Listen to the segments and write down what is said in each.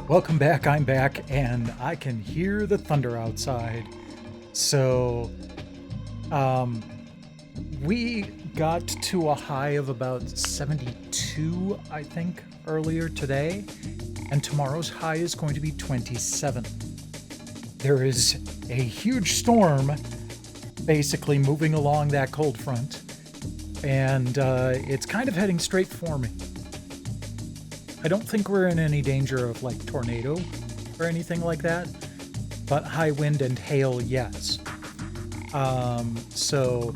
Welcome back, I'm back, and I can hear the thunder outside. So, we got to a high of about 72, I think, earlier today, and tomorrow's high is going to be 27. There is a huge storm basically moving along that cold front, and it's kind of heading straight for me. I don't think we're in any danger of like tornado or anything like that, but high wind and hail, yes. So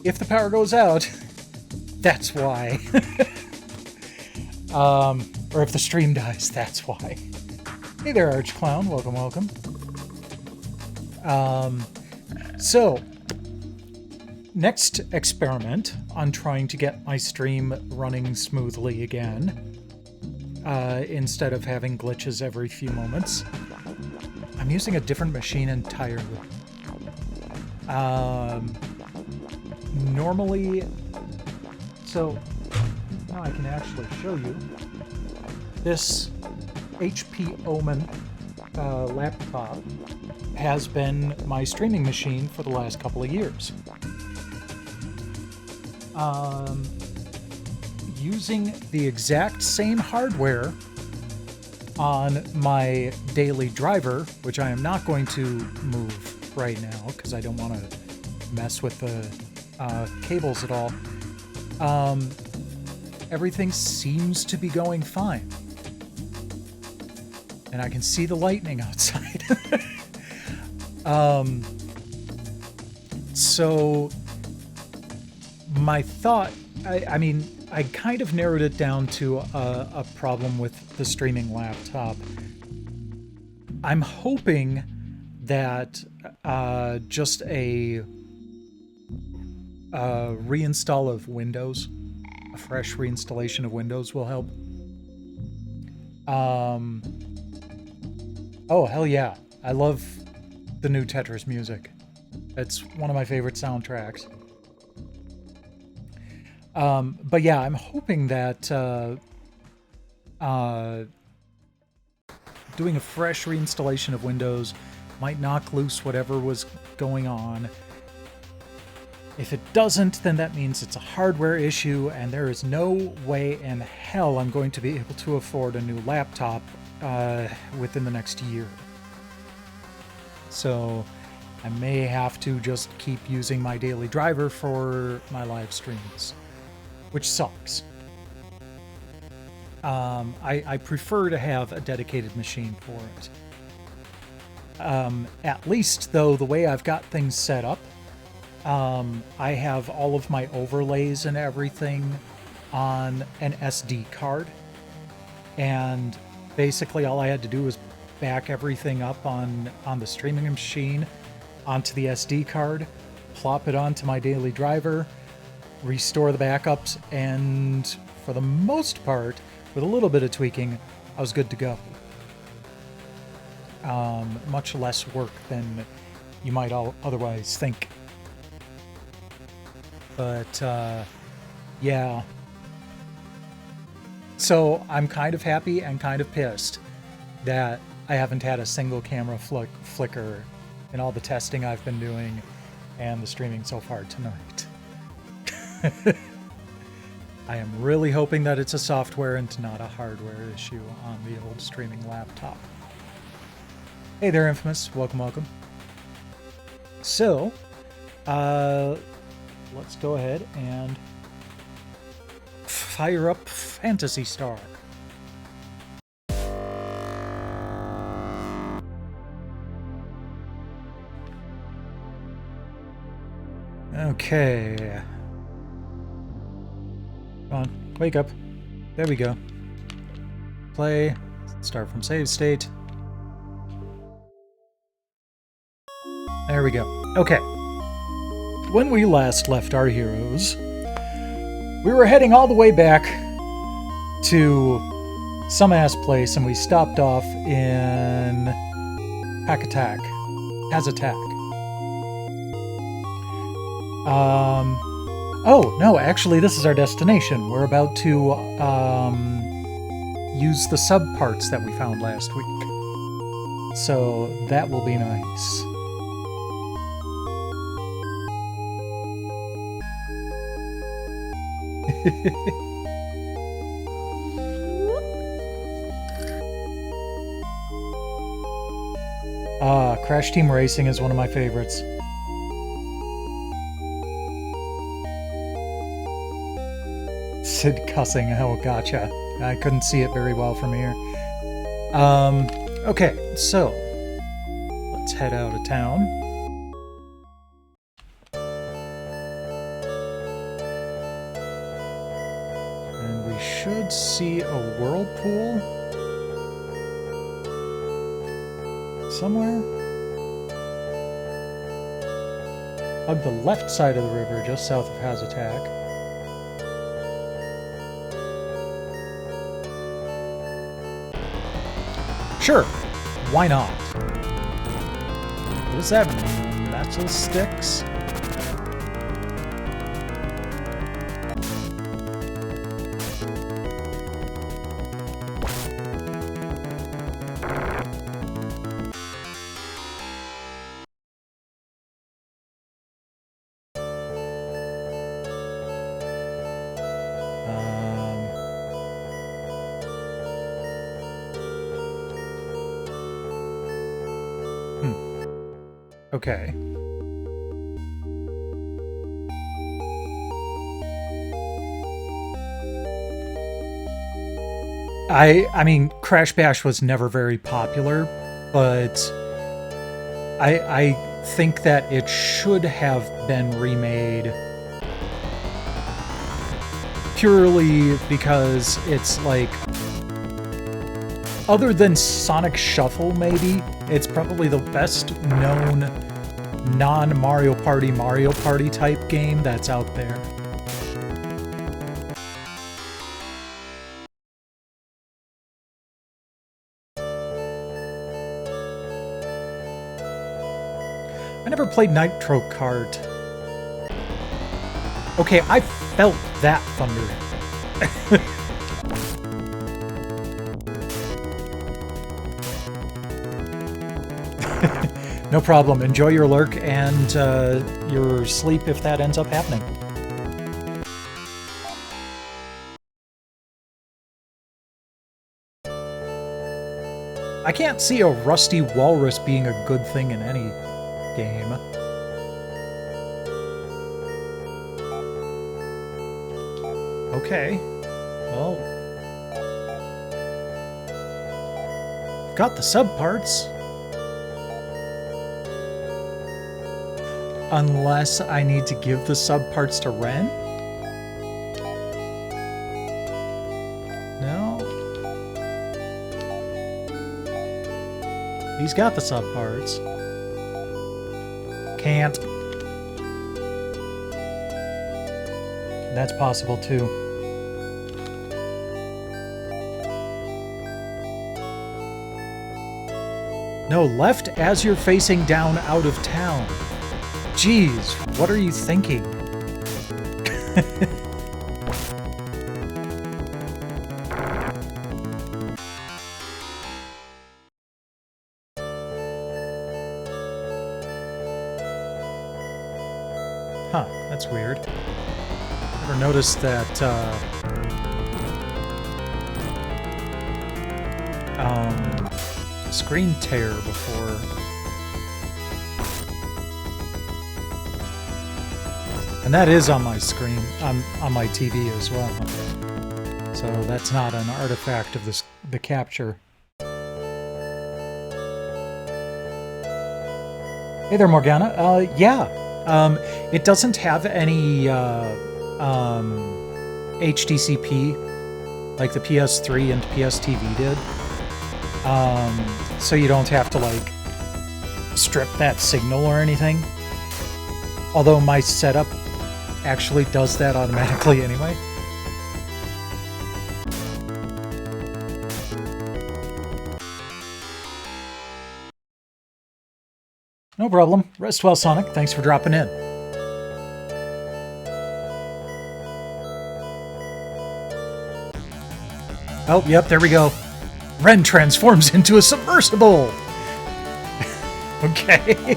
if the power goes out, that's why. Or if the stream dies, that's why. Hey there, Arch Clown. Welcome, welcome. So next experiment on trying to get my stream running smoothly again. Instead of having glitches every few moments. I'm using a different machine entirely. Normally, so now I can actually show you. This HP Omen laptop has been my streaming machine for the last couple of years. Using the exact same hardware on my daily driver, which I am not going to move right now because I don't want to mess with the cables at all. Everything seems to be going fine. And I can see the lightning outside. So my thought, I mean, I kind of narrowed it down to a problem with the streaming laptop. I'm hoping that just a reinstall of Windows, a fresh reinstallation of Windows will help. Oh, hell yeah. I love the new Tetris music. It's one of my favorite soundtracks. But yeah, I'm hoping that doing a fresh reinstallation of Windows might knock loose whatever was going on. If it doesn't, then that means it's a hardware issue, and there is no way in hell I'm going to be able to afford a new laptop within the next year. So I may have to just keep using my daily driver for my live streams, which sucks. I prefer to have a dedicated machine for it. At least, though, the way I've got things set up, I have all of my overlays and everything on an SD card. And basically all I had to do was back everything up on the streaming machine onto the SD card, plop it onto my daily driver, restore the backups, and for the most part, with a little bit of tweaking, I was good to go. Much less work than you might otherwise think. But, yeah. So I'm kind of happy and kind of pissed that I haven't had a single camera flicker in all the testing I've been doing and the streaming so far tonight. I am really hoping that it's a software and not a hardware issue on the old streaming laptop. Hey there, Infamous. Welcome, welcome. So, let's go ahead and fire up Phantasy Star. Okay. Come on, wake up. There we go. Play. Start from save state. There we go. Okay. When we last left our heroes, we were heading all the way back to some ass place, and we stopped off in Pack-Attack. Has-Attack. Oh, no, actually, this is our destination. We're about to, use the sub parts that we found last week. So that will be nice. Crash Team Racing is one of my favorites. Sid cussing, oh gotcha. I couldn't see it very well from here. Okay, so let's head out of town. And we should see a whirlpool somewhere. On the left side of the river, just south of Hazatak. Sure, why not? What is that? Metal sticks? Okay. I mean, Crash Bash was never very popular, but I think that it should have been remade purely because it's like, other than Sonic Shuffle maybe, it's probably the best known non-Mario Party type game that's out there. I never played Nitro Kart. Okay, I felt that thunder. No problem. Enjoy your lurk and your sleep if that ends up happening. I can't see a rusty walrus being a good thing in any game. Okay. Well, I've got the sub parts. Unless I need to give the sub parts to Ren? No? He's got the sub parts. Can't. That's possible too. No, left as you're facing down out of town. Jeez, what are you thinking? Huh, that's weird. Never noticed that, screen tear before. And that is on my screen, on my TV as well. So that's not an artifact of the capture. Hey there, Morgana. Yeah. It doesn't have any HDCP like the PS3 and PS TV did. So you don't have to like strip that signal or anything. Although my setup actually does that automatically anyway. No problem. Rest well, Sonic. Thanks for dropping in. Oh, yep, there we go. Ren transforms into a submersible! Okay.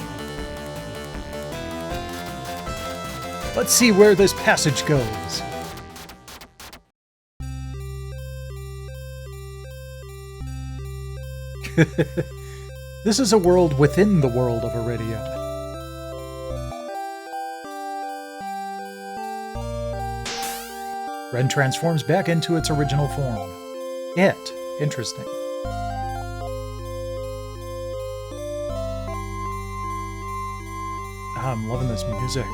Let's see where this passage goes. This is a world within the world of Iridia. Ren transforms back into its original form. Interesting. I'm loving this music.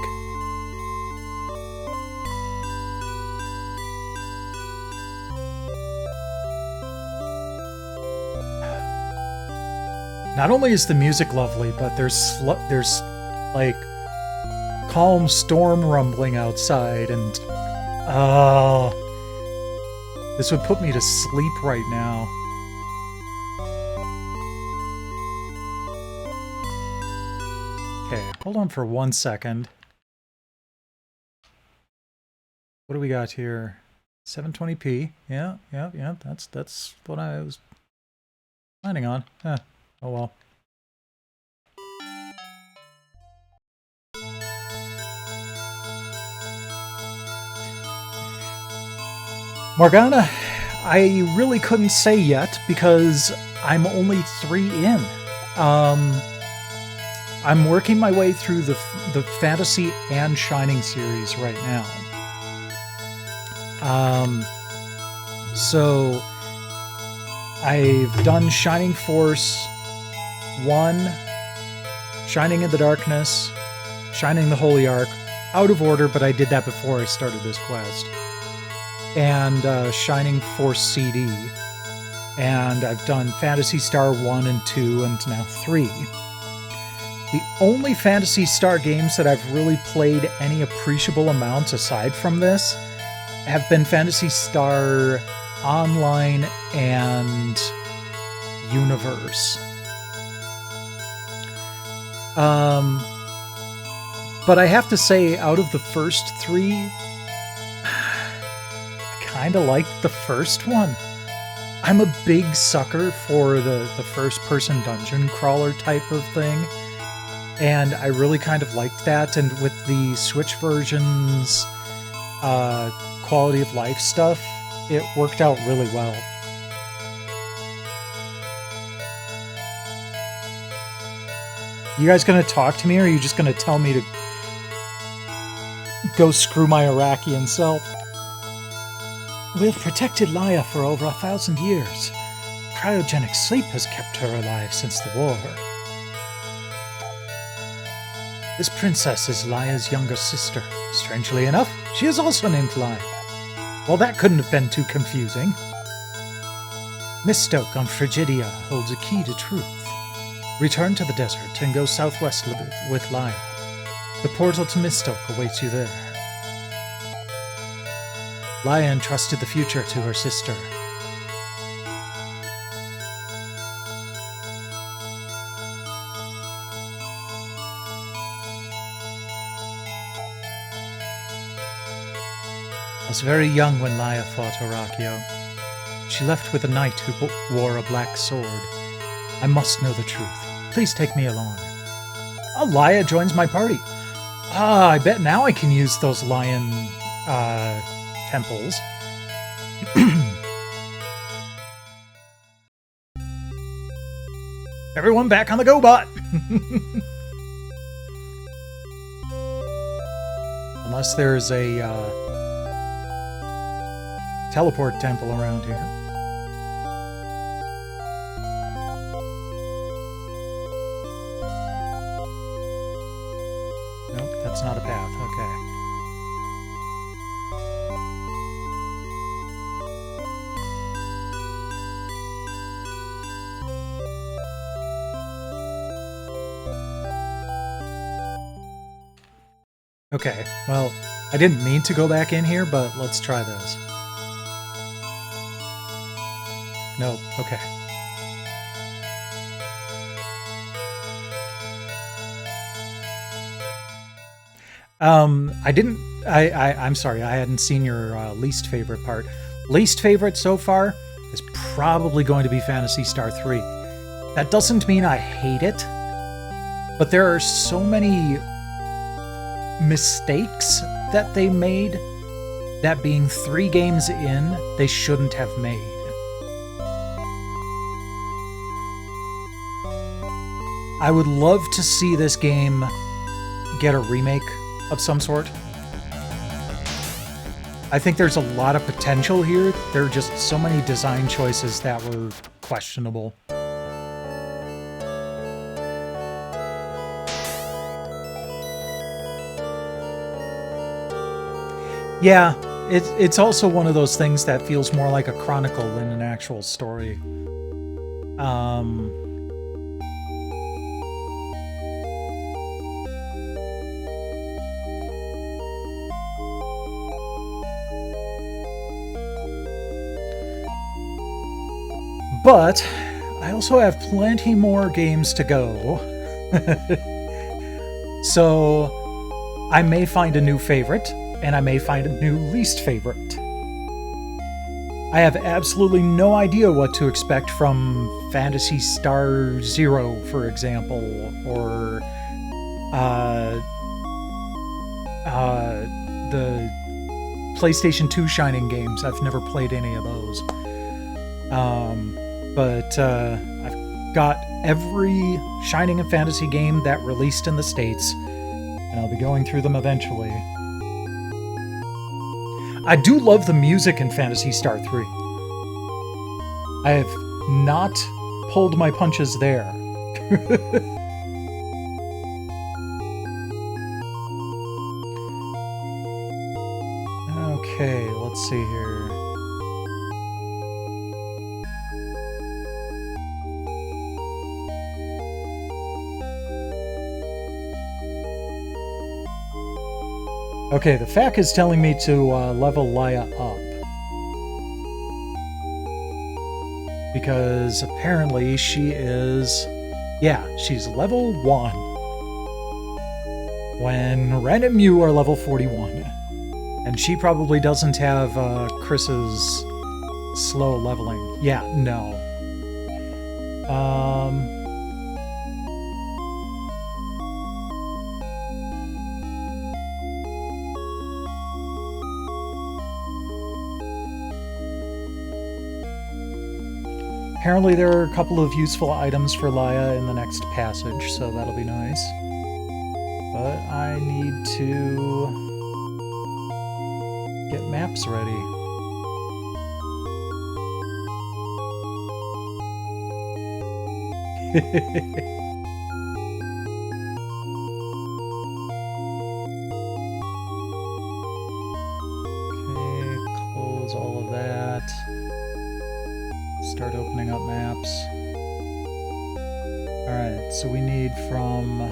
Not only is the music lovely, but there's like calm storm rumbling outside, and this would put me to sleep right now. Okay, hold on for 1 second. What do we got here? 720p. Yeah. That's what I was planning on. Oh well. Morgana, I really couldn't say yet because I'm only 3 in. I'm working my way through the Phantasy and Shining series right now. So I've done Shining Force 1, Shining in the Darkness, Shining the Holy Ark, out of order, but I did that before I started this quest, and Shining Force CD, and I've done Phantasy Star 1 and 2, and now 3. The only Phantasy Star games that I've really played any appreciable amount aside from this have been Phantasy Star Online and Universe. But I have to say, out of the first 3, I kind of liked the first one. I'm a big sucker for the first-person dungeon crawler type of thing, and I really kind of liked that, and with the Switch version's quality of life stuff, it worked out really well. You guys gonna talk to me, or are you just gonna tell me to go screw my Iraqian self? We've protected Laia for over 1,000 years. Cryogenic sleep has kept her alive since the war. This princess is Laia's younger sister. Strangely enough, she is also named Laia. Well, that couldn't have been too confusing. Mistoke on Frigidia holds a key to truth. Return to the desert and go southwest with Laia. The portal to Mistoke awaits you there. Laia entrusted the future to her sister. I was very young when Laia fought Horakio. She left with a knight who wore a black sword. I must know the truth. Please take me along. Oh, Laia joins my party. I bet now I can use those lion temples. Everyone back on the GoBot! Unless there's a teleport temple around here. Nope, that's not a path. Okay. Okay, well, I didn't mean to go back in here, but let's try this. No, okay. I'm sorry, I hadn't seen your least favorite part. Least favorite so far? is probably going to be Phantasy Star 3. That doesn't mean I hate it, but there are so many mistakes that they made that being 3 games in, they shouldn't have made. I would love to see this game get a remake of some sort. I think there's a lot of potential here. There are just so many design choices that were questionable. Yeah, it's also one of those things that feels more like a chronicle than an actual story. But I also have plenty more games to go. So I may find a new favorite, and I may find a new least favorite. I have absolutely no idea what to expect from Phantasy Star Zero, for example, or the PlayStation 2 Shining games. I've never played any of those. But I've got every Shining and Fantasy game that released in the States, and I'll be going through them eventually. I do love the music in Phantasy Star 3. I have not pulled my punches there. Okay, let's see here. Okay, the FAQ is telling me to level Laia up. Because apparently she is... Yeah, she's level 1. When Ren and Mew are level 41. And she probably doesn't have Chris's slow leveling. Yeah, no. Apparently there are a couple of useful items for Laia in the next passage, so that'll be nice. But I need to get maps ready. Okay, close all of that. Start opening up maps. Alright, so we need from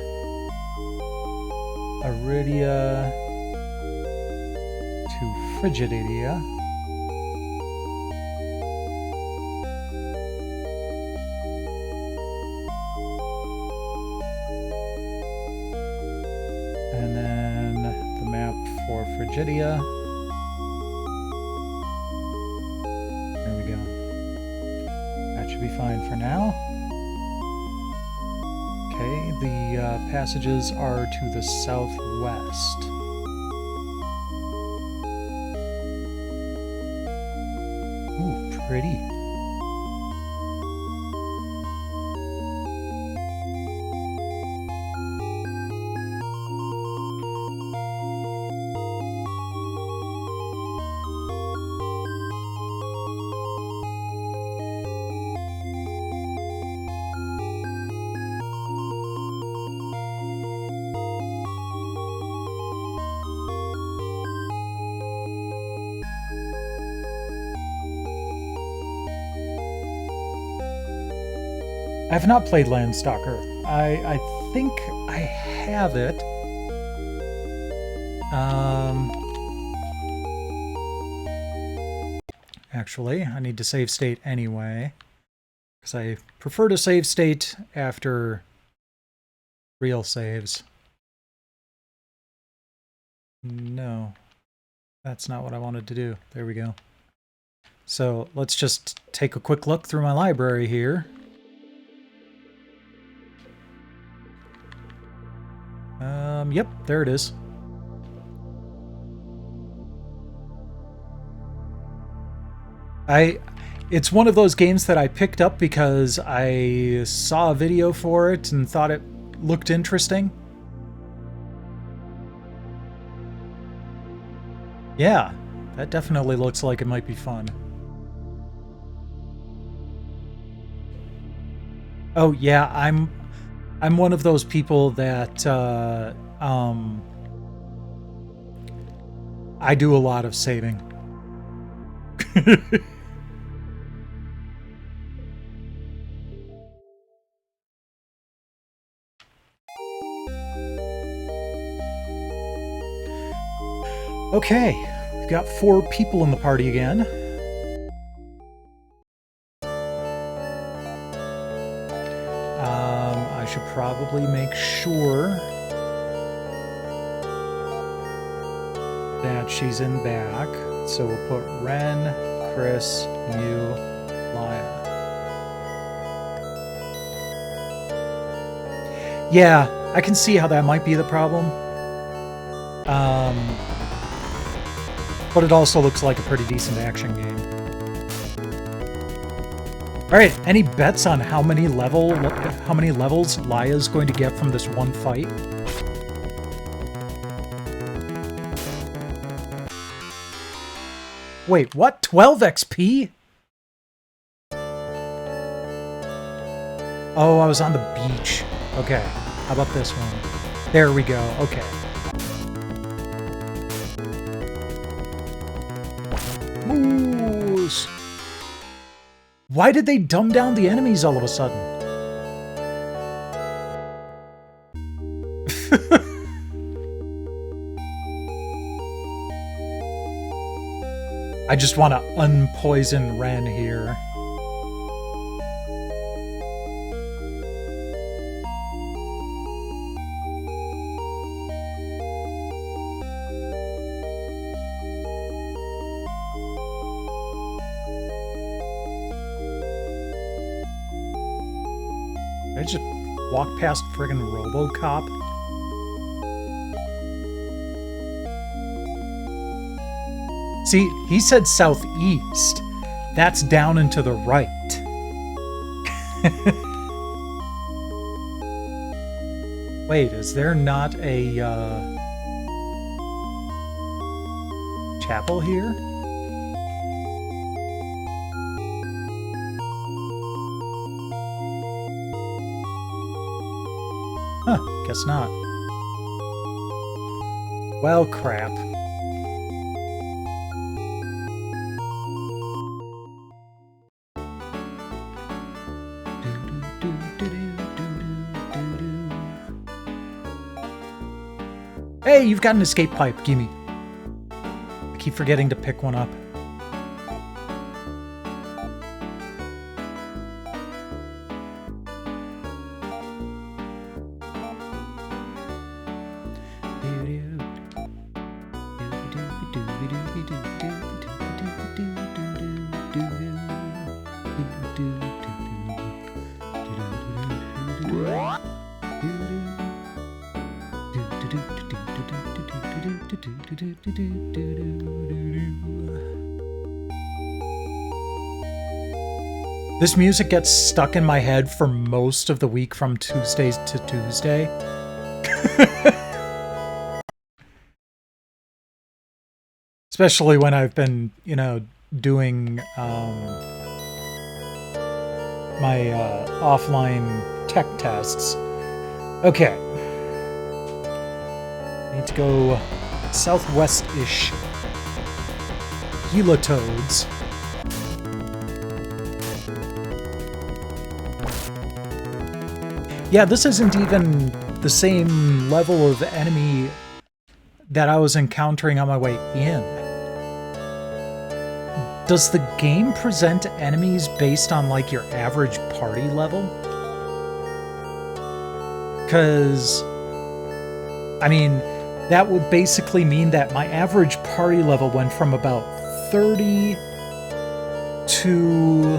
Iridia to Frigidaria. And then the map for Frigidia. Be fine for now. Okay, the passages are to the southwest. Ooh, pretty. I have not played Landstalker. I think I have it. Actually, I need to save state anyway, because I prefer to save state after real saves. No, that's not what I wanted to do. There we go. So let's just take a quick look through my library here. Yep, there it is. It's one of those games that I picked up because I saw a video for it and thought it looked interesting. Yeah, that definitely looks like it might be fun. Oh yeah, I'm one of those people that I do a lot of saving. Okay, we've got 4 people in the party again. I should probably make sure that she's in back. So we'll put Ren, Chris, Mew, Laya. Yeah, I can see how that might be the problem. But it also looks like a pretty decent action game. Alright, any bets on how many levels Laya's going to get from this one fight? Wait, what? 12 XP? Oh, I was on the beach. Okay, how about this one? There we go, okay. Moose! Why did they dumb down the enemies all of a sudden? I just want to unpoison Ren here. Did I just walk past friggin' RoboCop? See, he said southeast. That's down and to the right. Wait, is there not a chapel here? Huh, guess not. Well, crap. Hey, you've got an escape pipe. Gimme. I keep forgetting to pick one up. This music gets stuck in my head for most of the week from Tuesdays to Tuesday. Especially when I've been, you know, doing my offline tech tests. Okay. Need to go southwest-ish. Gila toads. Yeah, this isn't even the same level of enemy that I was encountering on my way in. Does the game present enemies based on, like, your average party level? Because, I mean, that would basically mean that my average party level went from about 30 to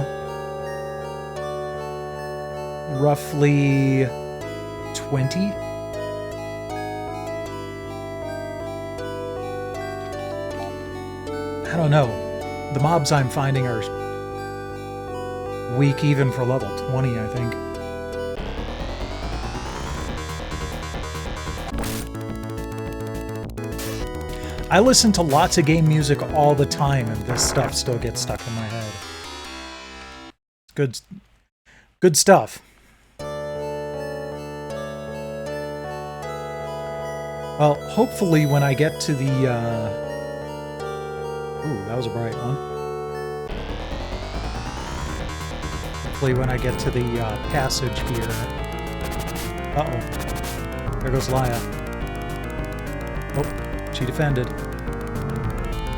roughly 20. I don't know. The mobs I'm finding are weak even for level 20, I think. I listen to lots of game music all the time, and this stuff still gets stuck in my head. Good stuff. Well, hopefully when I get to the, ooh, that was a bright one. Hopefully when I get to the passage here... Uh-oh. There goes Laia. Oh, she defended.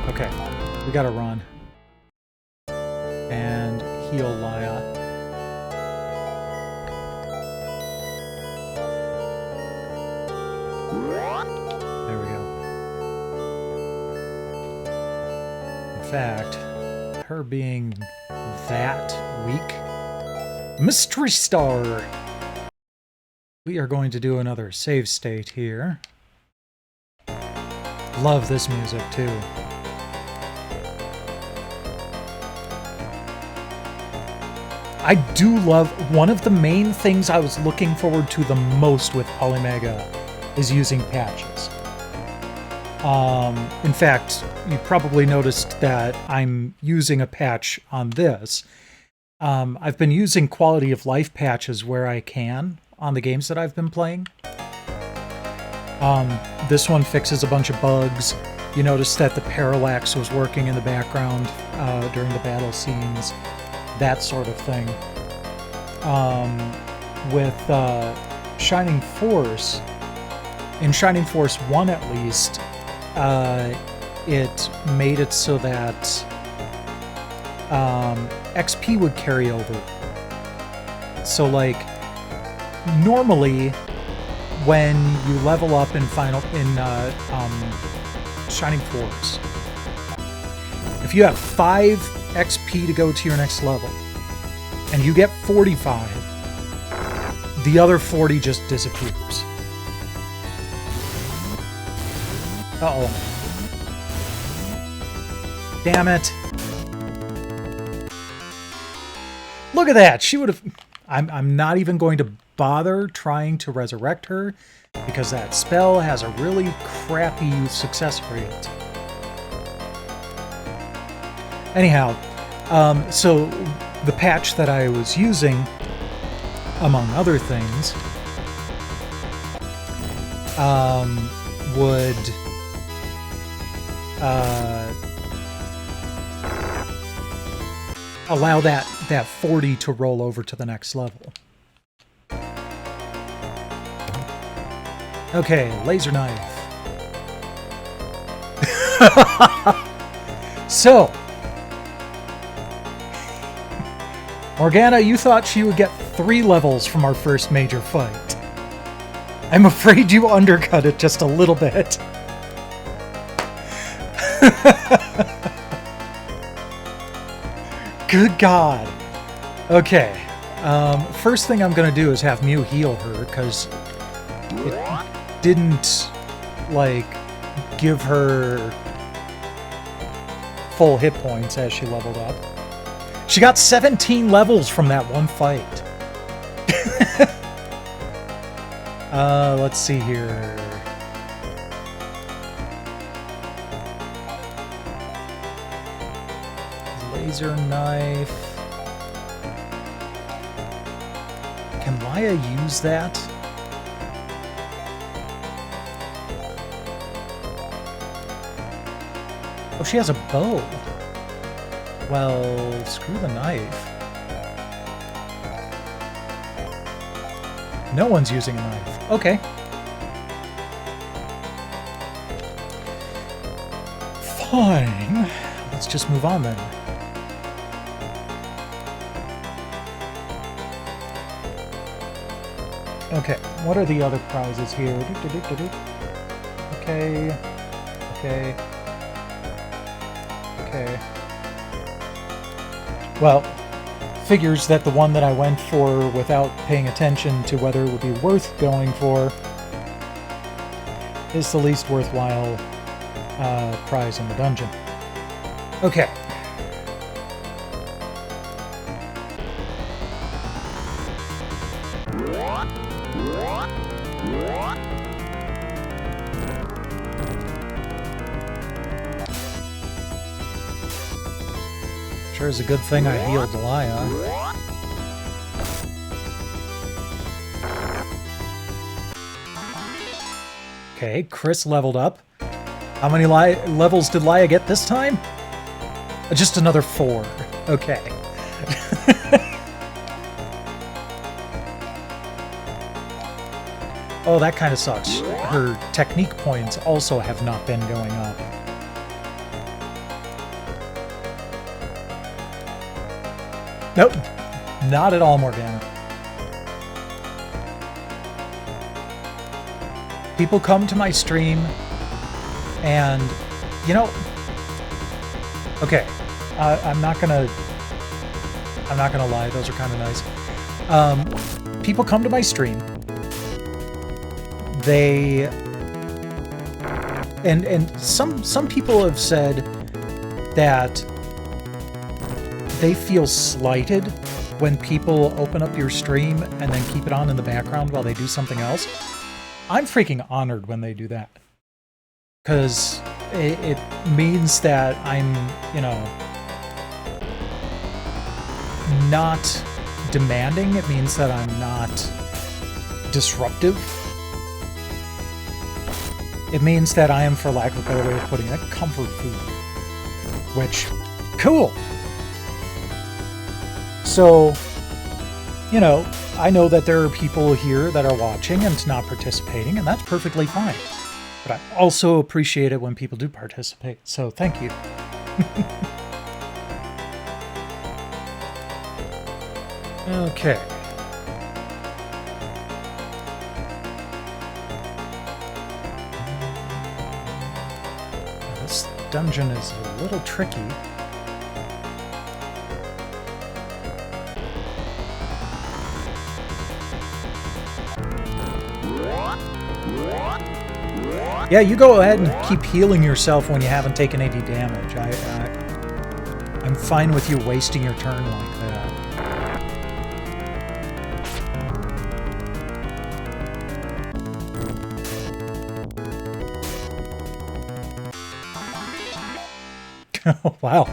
Okay, we gotta run. And heal Laia. There we go. In fact, her being that weak... Mystery Star! We are going to do another save state here. Love this music, too. I do love... One of the main things I was looking forward to the most with Polymega is using patches. In fact, you probably noticed that I'm using a patch on this. I've been using quality of life patches where I can on the games that I've been playing. This one fixes a bunch of bugs. You notice that the parallax was working in the background during the battle scenes, that sort of thing. With Shining Force, in Shining Force 1 at least, it made it so that XP would carry over. So, like, normally when you level up in Shining Force, if you have 5 XP to go to your next level, and you get 45, the other 40 just disappears. Uh-oh. Damn it. Look at that! She would have... I'm not even going to bother trying to resurrect her, because that spell has a really crappy success rate. Anyhow, so the patch that I was using, among other things, would allow that 40 to roll over to the next level. Okay, laser knife. So, Morgana, you thought she would get 3 levels from our first major fight. I'm afraid you undercut it just a little bit. Good God. Okay. First thing I'm gonna do is have Mew heal her, because it didn't, like, give her full hit points as she leveled up. She got 17 levels from that one fight. Let's see here. Laser knife. Can Laia use that? Oh, she has a bow. Well, screw the knife. No one's using a knife. Okay. Fine. Let's just move on then. Okay, what are the other prizes here? Okay. Okay. Okay. Well, figures that the one that I went for without paying attention to whether it would be worth going for is the least worthwhile prize in the dungeon. Okay. Sure is a good thing I healed Laia. Okay, Chris leveled up. How many levels did Laia get this time? Just another 4. Okay. Oh, that kind of sucks. Her technique points also have not been going up. Nope. Not at all, Morgana. People come to my stream and, you know, okay, I'm not gonna lie, those are kind of nice. People come to my stream, they, and some people have said that they feel slighted when people open up your stream and then keep it on in the background while they do something else. I'm freaking honored when they do that. Because it means that I'm, you know, not demanding. It means that I'm not disruptive. It means that I am, for lack of a better way of putting it, comfort food. Which, cool! So, you know, I know that there are people here that are watching and not participating, and that's perfectly fine. But I also appreciate it when people do participate, so thank you. Okay. This dungeon is a little tricky. Yeah, you go ahead and keep healing yourself when you haven't taken any damage. I'm fine with you wasting your turn like that. Wow,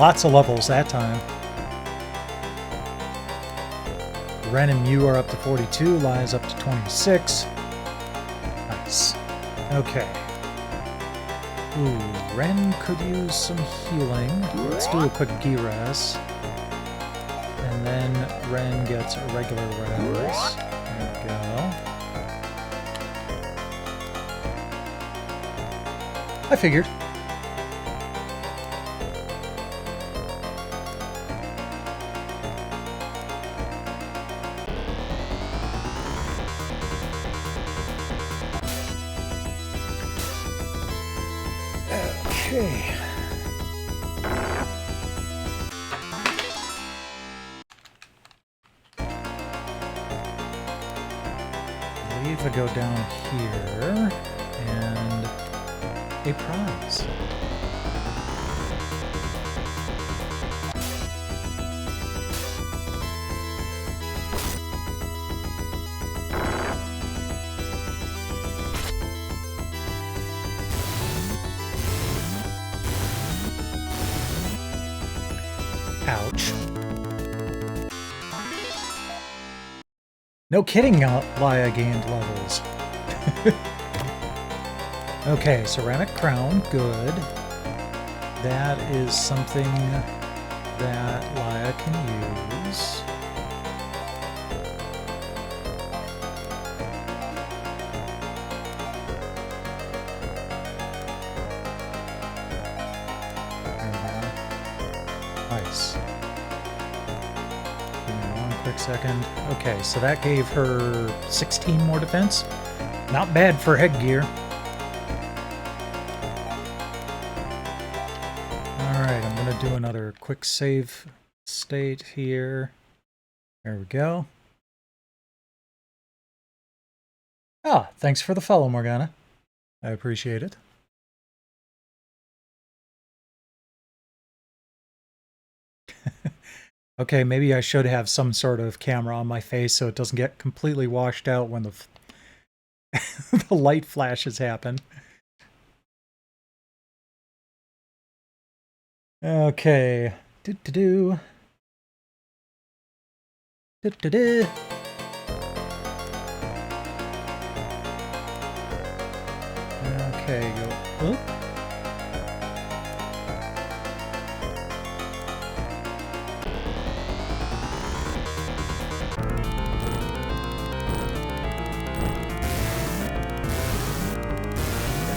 lots of levels that time. Ren and Mew are up to 42, Laia's up to 26. Nice. Okay. Ooh, Ren could use some healing. Let's do a quick G-Res. And then Ren gets a regular res. There we go. I figured. Okay. I believe I go down here and a prize. Ouch. No kidding, Laia gained levels. Okay, ceramic crown, good. That is something that Laia can use. Nice. Give me one quick second. Okay, so that gave her 16 more defense. Not bad for headgear. Alright, I'm gonna do another quick save state here. There we go. Ah, thanks for the follow, Morgana. I appreciate it. Okay, maybe I should have some sort of camera on my face so it doesn't get completely washed out when the the light flashes happen. Okay. Do-do-do. Do-do-do. Okay, go. Oop.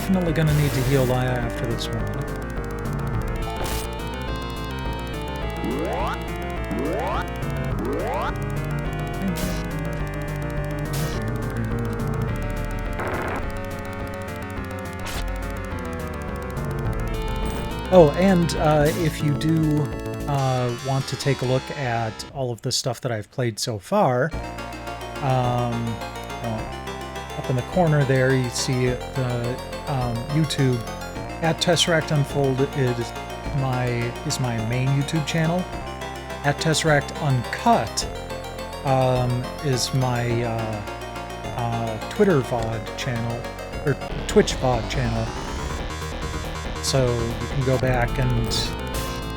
Definitely gonna need to heal Laya after this one. Oh, and if you do want to take a look at all of the stuff that I've played so far, up in the corner there you see the YouTube at Tesseract Unfold is my main YouTube channel. At Tesseract Uncut is my Twitter VOD channel, or Twitch VOD channel. So you can go back, and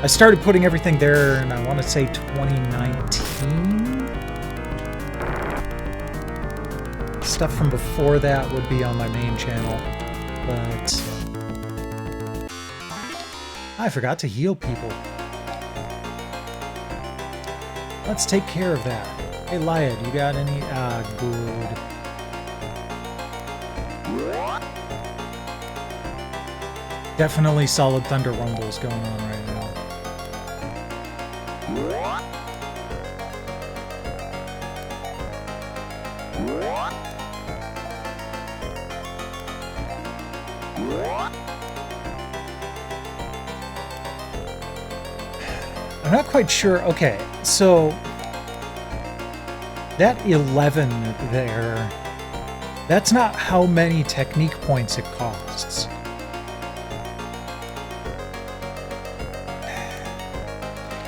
I started putting everything there, and I want to say 2019. Stuff from before that would be on my main channel, but I forgot to heal people. Let's take care of that. Hey, Laya, do you got any? Good. Definitely solid Thunder Rumbles going on right now. I'm not quite sure. Okay, so that 11 there, that's not how many technique points it costs.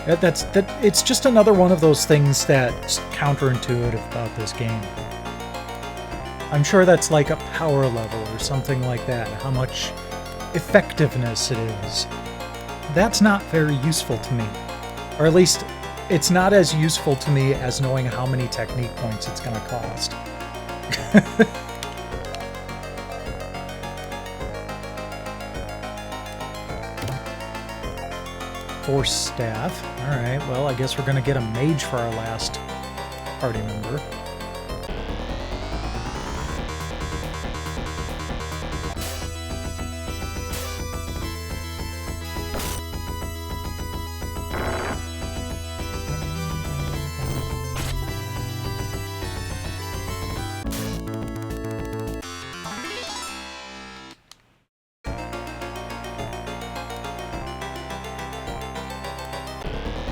It's just another one of those things that's counterintuitive about this game. I'm sure that's like a power level or something like that, how much effectiveness it is. That's not very useful to me. Or at least, it's not as useful to me as knowing how many technique points it's going to cost. Force staff. Alright, well, I guess we're going to get a mage for our last party member.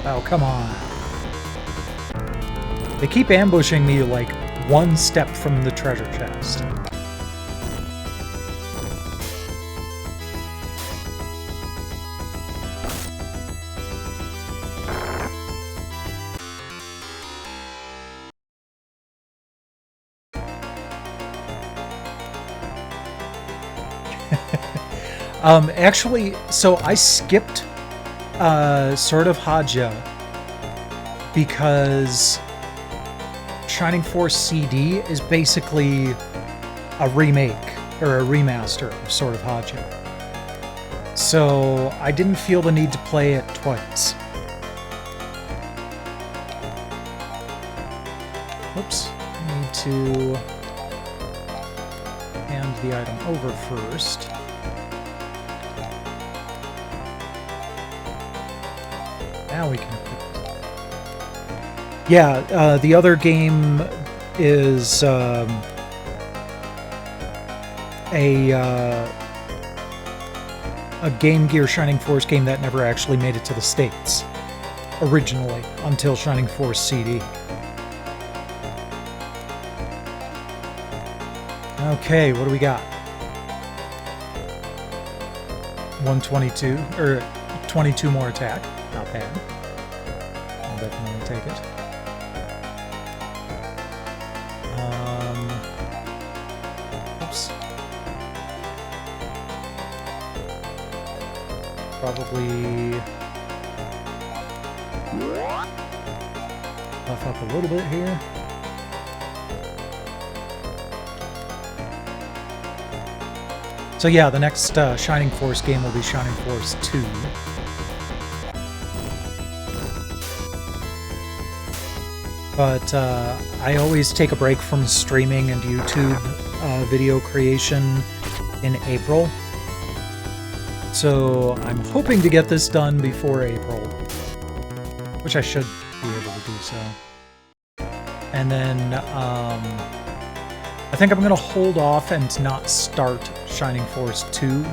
Oh, come on. They keep ambushing me like one step from the treasure chest. Actually, so I skipped Sword of Haja because Shining Force CD is basically a remake or a remaster of Sword of Haja. So I didn't feel the need to play it twice. Whoops, I need to hand the item over first. Now we can equip it. Yeah, the other game is a Game Gear Shining Force game that never actually made it to the States. originally, until Shining Force CD. Okay, what do we got? 122, or 22 more attack. Not bad. I'll definitely take it. Oops. Probably buff up a little bit here. So yeah, the next Shining Force game will be Shining Force 2. But I always take a break from streaming and YouTube video creation in April. So I'm hoping to get this done before April, which I should be able to do so. And then I think I'm going to hold off and not start Shining Force 2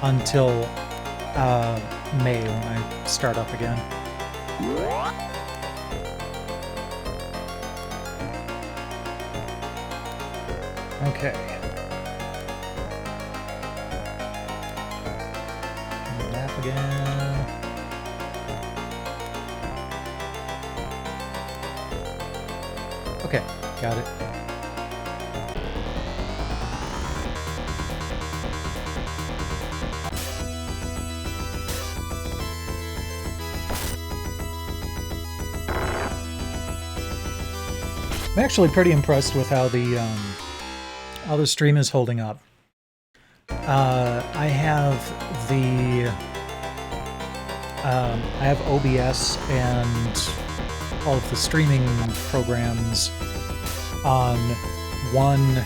until May when I start up again. Okay. Map again. Okay, got it. I'm actually pretty impressed with how the stream is holding up. I have OBS and all of the streaming programs on one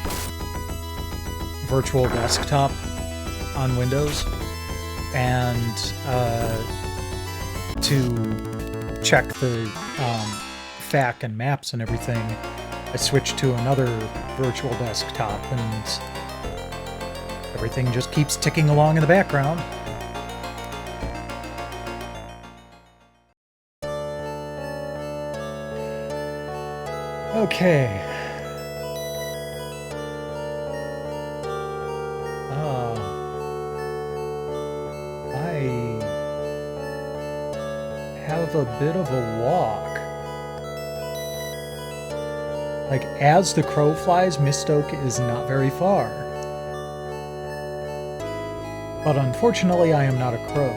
virtual desktop on Windows, and to check the FAQ and maps and everything, I switched to another virtual desktop, and everything just keeps ticking along in the background. Okay. I have a bit of a walk. Like, as the crow flies, Mist Oak is not very far. But unfortunately, I am not a crow.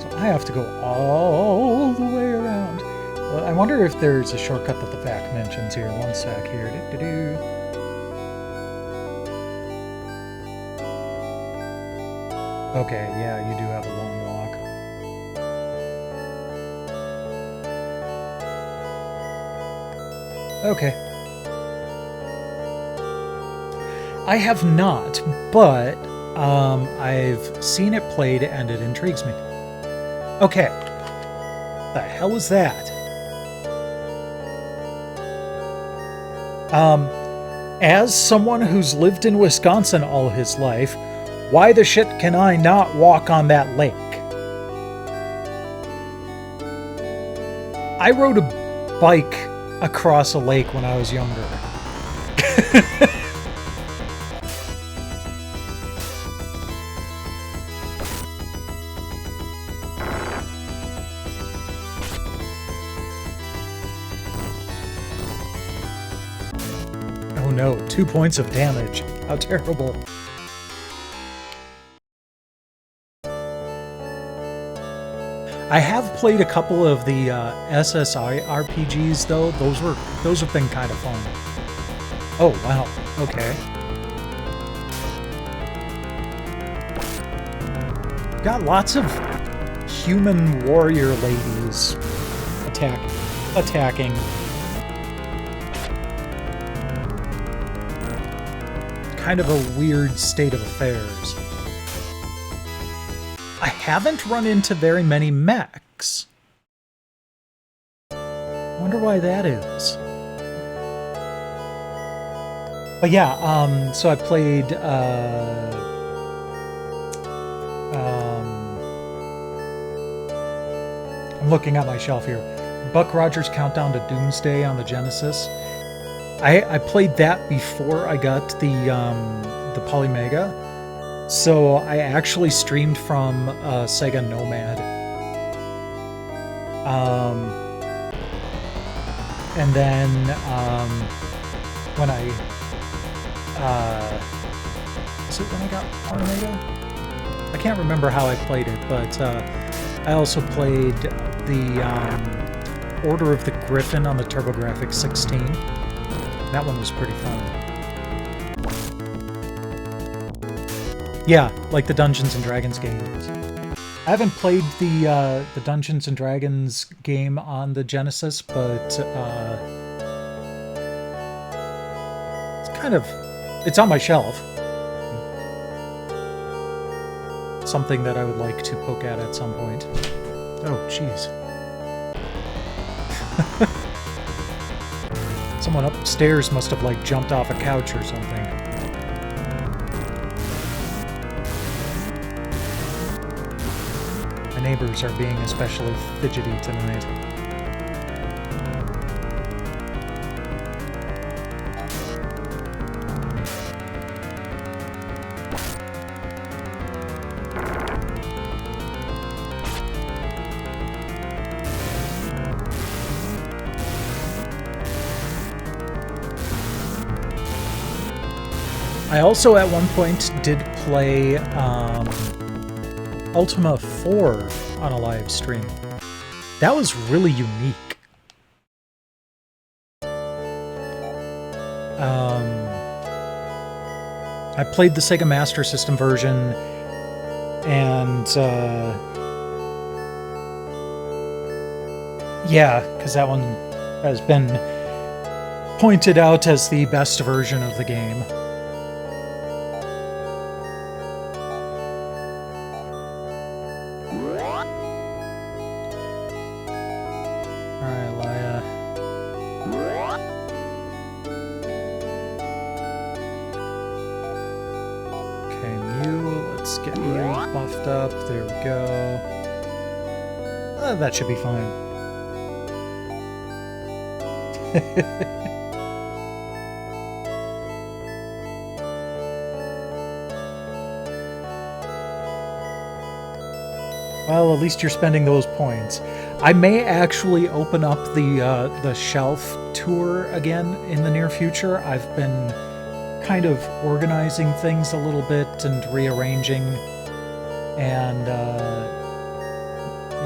So I have to go all the way around. I wonder if there's a shortcut that the FAQ mentions here. One sec here. Okay, yeah, you do have a long walk. Okay. I have not, but I've seen it played and it intrigues me. Okay. The hell was that? As someone who's lived in Wisconsin all his life, why the shit can I not walk on that lake? I rode a bike across a lake when I was younger. Oh no, 2 points of damage. How terrible. I have played a couple of the SSI RPGs though. Those have been kind of fun. Oh wow. Okay. Got lots of human warrior ladies attacking. Kind of a weird state of affairs. I haven't run into very many mechs. I wonder why that is. But yeah, so I played I'm looking at my shelf here. Buck Rogers' Countdown to Doomsday on the Genesis. I played that before I got the Polymega, so I actually streamed from Sega Nomad. And then when I is it when I got Polymega? I can't remember how I played it, but I also played the Order of the Griffin on the TurboGrafx 16. That one was pretty fun. Yeah, like the Dungeons and Dragons games. I haven't played the Dungeons and Dragons game on the Genesis, but it's on my shelf. Something that I would like to poke at some point. Oh, jeez. Someone upstairs must have, like, jumped off a couch or something. My neighbors are being especially fidgety tonight. I also, at one point, did play Ultima 4 on a live stream. That was really unique. I played the Sega Master System version, and yeah, because that one has been pointed out as the best version of the game. There we go. That should be fine. Well, at least you're spending those points. I may actually open up the shelf tour again in the near future. I've been kind of organizing things a little bit and rearranging. And, you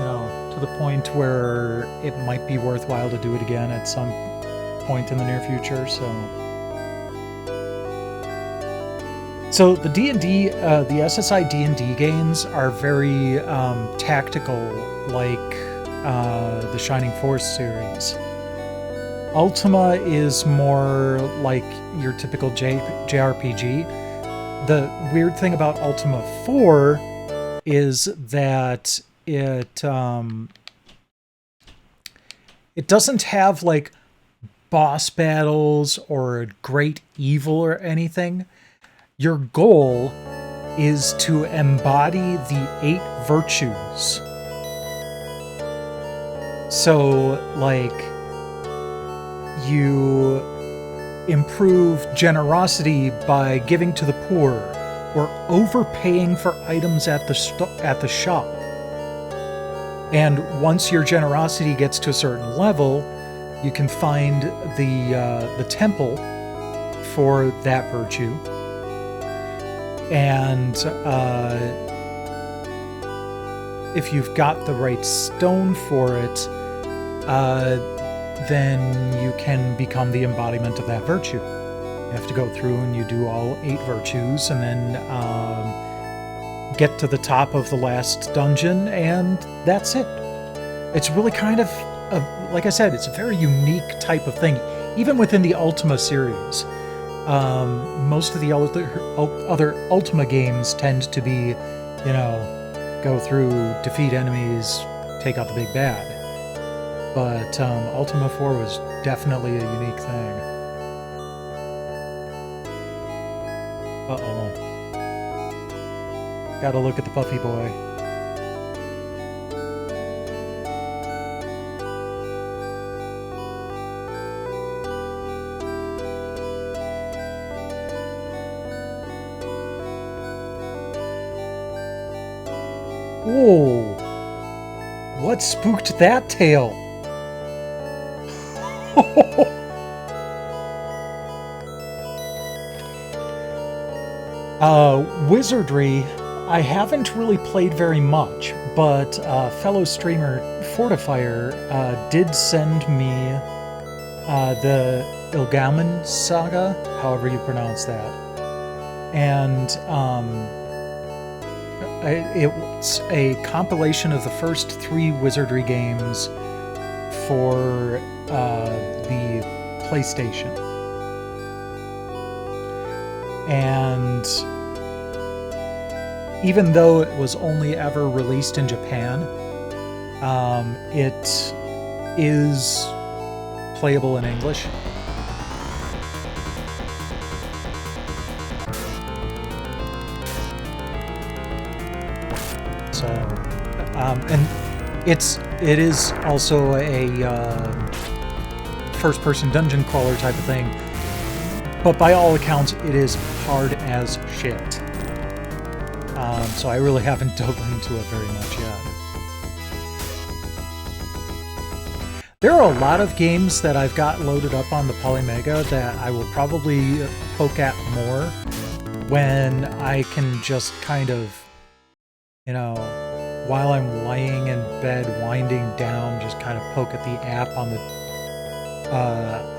know, to the point where it might be worthwhile to do it again at some point in the near future, So the D&D, the SSI D&D games are very tactical, like the Shining Force series. Ultima is more like your typical JRPG. The weird thing about Ultima 4 is that it doesn't have like boss battles or a great evil or anything. Your goal is to embody the 8 virtues. So, like, you improve generosity by giving to the poor, or overpaying for items at the shop. And once your generosity gets to a certain level, you can find the temple for that virtue. And if you've got the right stone for it, then you can become the embodiment of that virtue. You have to go through and you do all 8 virtues, and then get to the top of the last dungeon, and that's it. It's really kind of, like I said, it's a very unique type of thing, even within the Ultima series. Most of the other Ultima games tend to be, you know, go through, defeat enemies, take out the big bad. But Ultima 4 was definitely a unique thing. Uh-oh. Gotta look at the puffy boy. Whoa! What spooked that tail? Wizardry, I haven't really played very much, but fellow streamer Fortifier did send me the Ilgaman Saga, however you pronounce that. And it's a compilation of the first 3 Wizardry games for the PlayStation. And even though it was only ever released in Japan, it is playable in English. So, and it is also a first-person dungeon crawler type of thing, but by all accounts, it is hard as shit. So I really haven't dove into it very much yet. There are a lot of games that I've got loaded up on the Polymega that I will probably poke at more when I can just kind of, you know, while I'm laying in bed, winding down, just kind of poke at the app on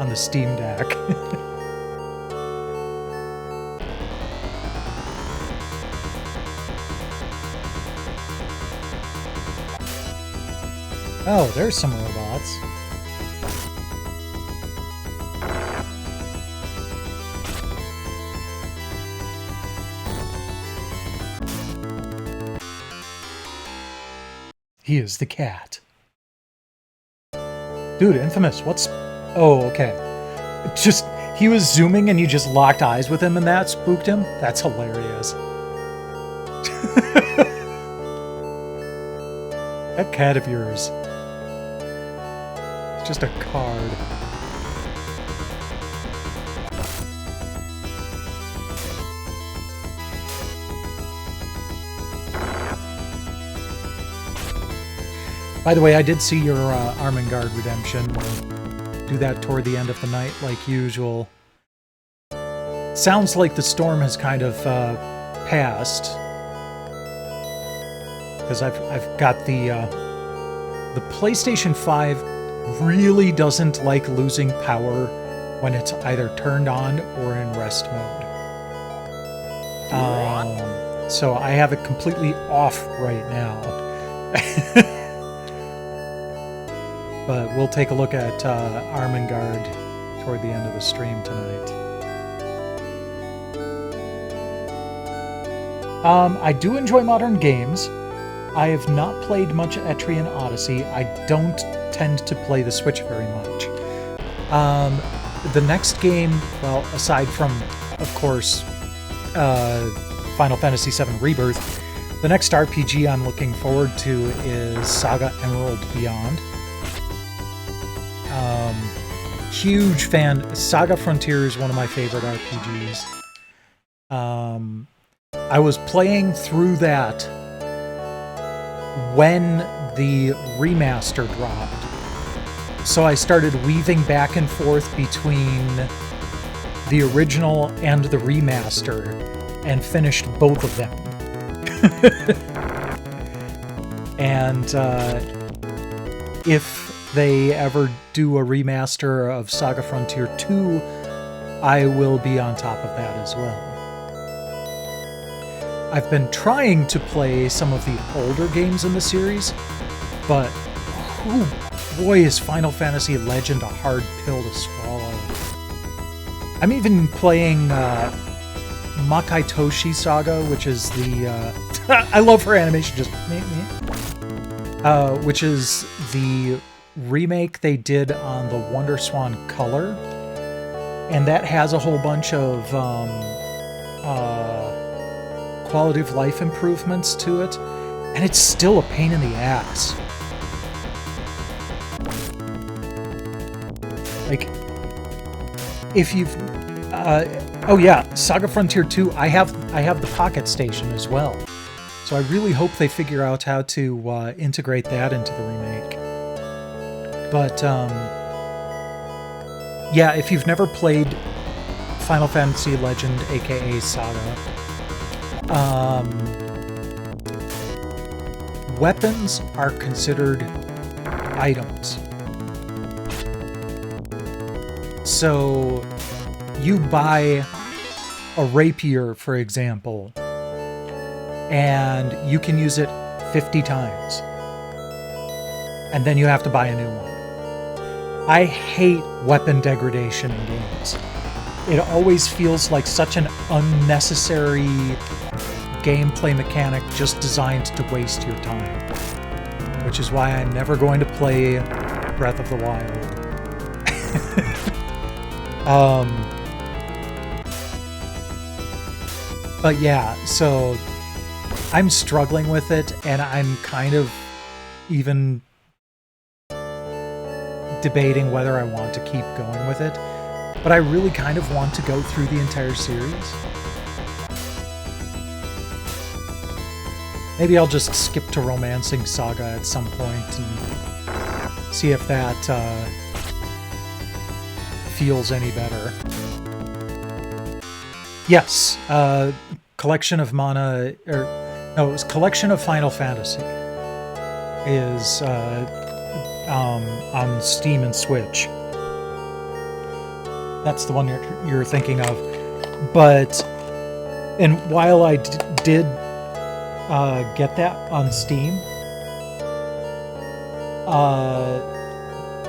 the Steam Deck. Oh, there's some robots. He is the cat. Dude, Infamous, what's... Oh, okay. Just, he was zooming and you just locked eyes with him and that spooked him? That's hilarious. That cat of yours. It's just a card. By the way, I did see your Armengard redemption. We'll do that toward the end of the night, like usual. Sounds like the storm has kind of passed, because I've got the PlayStation 5 really doesn't like losing power when it's either turned on or in rest mode. So I have it completely off right now. But we'll take a look at Armengard toward the end of the stream tonight. I do enjoy modern games. I have not played much Etrian Odyssey. I don't tend to play the Switch very much. The next game, well, aside from, of course, Final Fantasy VII Rebirth, the next RPG I'm looking forward to is Saga Emerald Beyond. Huge fan. Saga Frontier is one of my favorite RPGs. I was playing through that when the remaster dropped. So I started weaving back and forth between the original and the remaster and finished both of them. And if they ever do a remaster of Saga Frontier 2, I will be on top of that as well. I've been trying to play some of the older games in the series, but boy, is Final Fantasy Legend a hard pill to swallow. I'm even playing Makai Toshi Saga, which is the... I love her animation, just... which is the remake they did on the WonderSwan Color, and that has a whole bunch of quality of life improvements to it, and it's still a pain in the ass. Like, if you've... oh yeah, Saga Frontier 2, I have the Pocket Station as well. So I really hope they figure out how to integrate that into the remake. But, yeah, if you've never played Final Fantasy Legend, aka Saga, weapons are considered items. So you buy a rapier, for example, and you can use it 50 times. And then you have to buy a new one. I hate weapon degradation in games. It always feels like such an unnecessary gameplay mechanic just designed to waste your time. Which is why I'm never going to play Breath of the Wild. But yeah, so I'm struggling with it, and I'm kind of even debating whether I want to keep going with it. But I really kind of want to go through the entire series. Maybe I'll just skip to Romancing Saga at some point and see if that feels any better. Yes, Collection of Mana, or no, it was Collection of Final Fantasy is on Steam and Switch. That's the one you're thinking of. But, and while I did get that on Steam,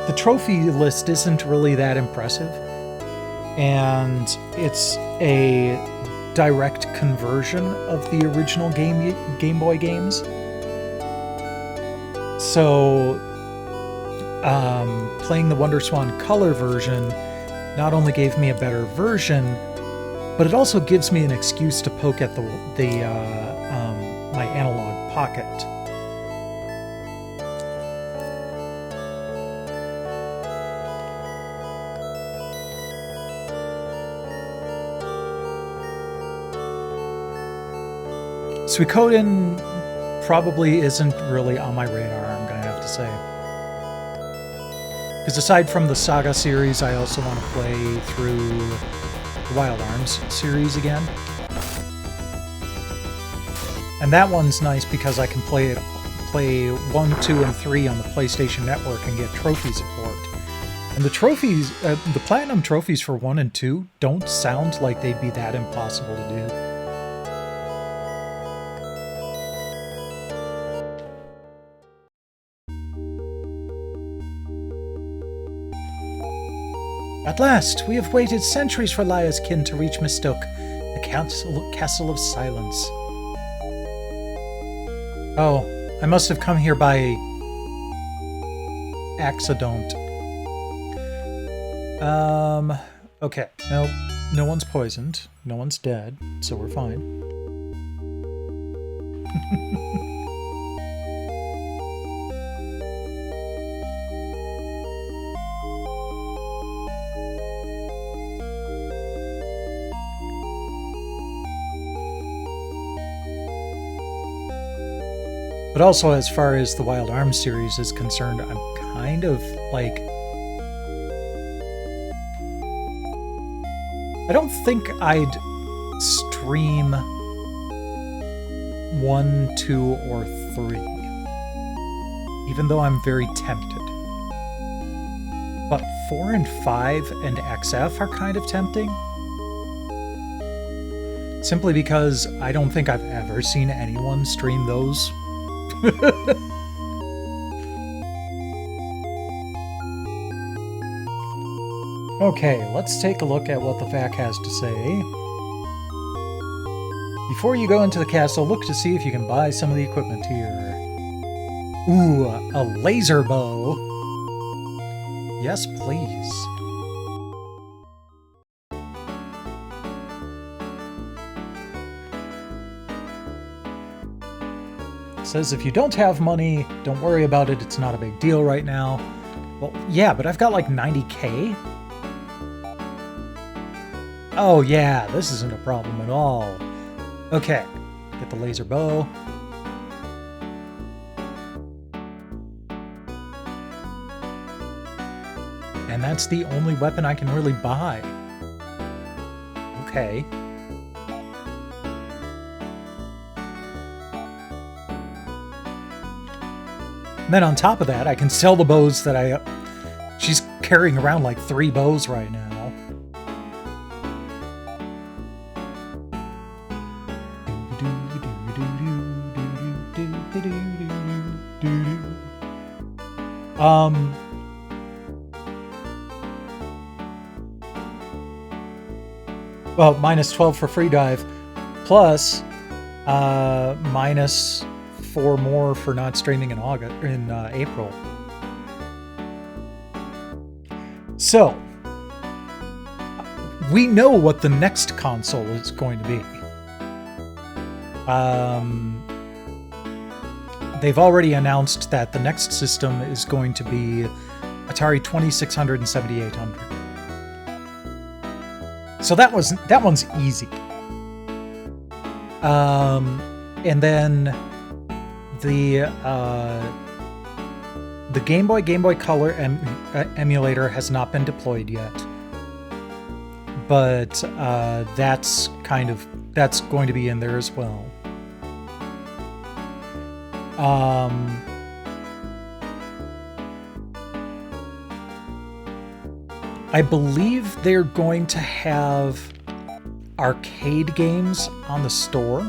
the trophy list isn't really that impressive. And it's a direct conversion of the original Game Boy games. So, playing the WonderSwan Color version not only gave me a better version, but it also gives me an excuse to poke at my analog pocket. Suikoden probably isn't really on my radar, I'm gonna have to say. Because aside from the Saga series, I also want to play through the Wild Arms series again. And that one's nice because I can play 1, 2, and 3 on the PlayStation Network and get trophy support. And the trophies, the Platinum trophies for 1 and 2 don't sound like they'd be that impossible to do. At last, we have waited centuries for Laya's kin to reach Mistook, the Castle of Silence. Oh, I must have come here by accident. Okay, nope, no one's poisoned, no one's dead, so we're fine. But also, as far as the Wild Arms series is concerned, I'm kind of, like... I don't think I'd stream 1, 2, or 3. Even though I'm very tempted. But 4 and 5 and XF are kind of tempting. Simply because I don't think I've ever seen anyone stream those. Okay, let's take a look at what the FAQ has to say. Before you go into the castle, look to see if you can buy some of the equipment here. Ooh, a laser bow. Yes, please. says if you don't have money, don't worry about it. It's not a big deal right now. Well, yeah, but I've got like 90K. Oh yeah, this isn't a problem at all. Okay, get the laser bow. And that's the only weapon I can really buy. Okay. And then on top of that, I can sell the bows that she's carrying around like 3 bows right now. Well, minus 12 for free dive, plus minus 4 more for not streaming in April. So we know what the next console is going to be. They've already announced that the next system is going to be Atari 2600 and 7800. So that one's easy. And then the Game Boy Color emulator has not been deployed yet, but that's going to be in there as well. I believe they're going to have arcade games on the store.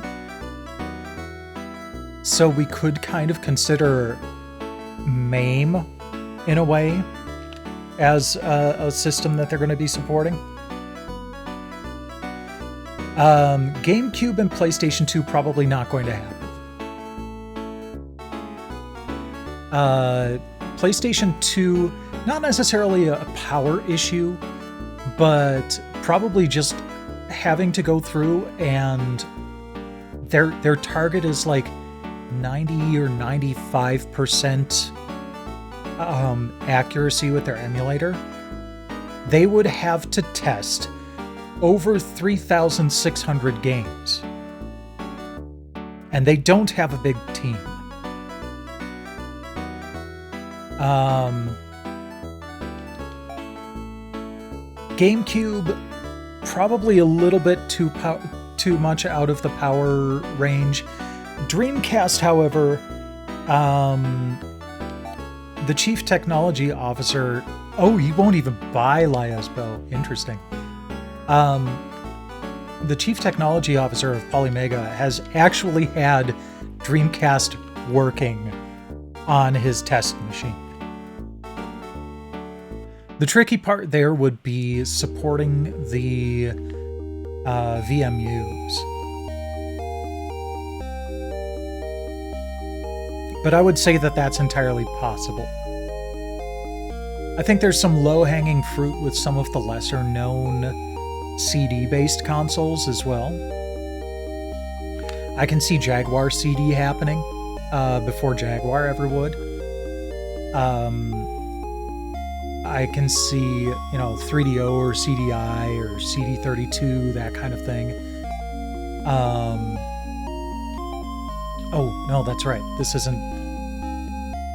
So we could kind of consider MAME, in a way, as a system that they're going to be supporting. GameCube and PlayStation 2 probably not going to happen. PlayStation 2, not necessarily a power issue, but probably just having to go through, and their target is like 90 or 95% accuracy with their emulator. They would have to test over 3,600 games, and they don't have a big team. GameCube, probably a little bit too much out of the power range. Dreamcast, however, the chief technology officer... Oh, he won't even buy Laya's bow. Interesting. The chief technology officer of Polymega has actually had Dreamcast working on his test machine. The tricky part there would be supporting the VMUs. But I would say that that's entirely possible. I think there's some low-hanging fruit with some of the lesser-known CD-based consoles as well. I can see Jaguar CD happening before Jaguar ever would. I can see, 3DO or CDI or CD32, that kind of thing. Oh, no, that's right. This isn't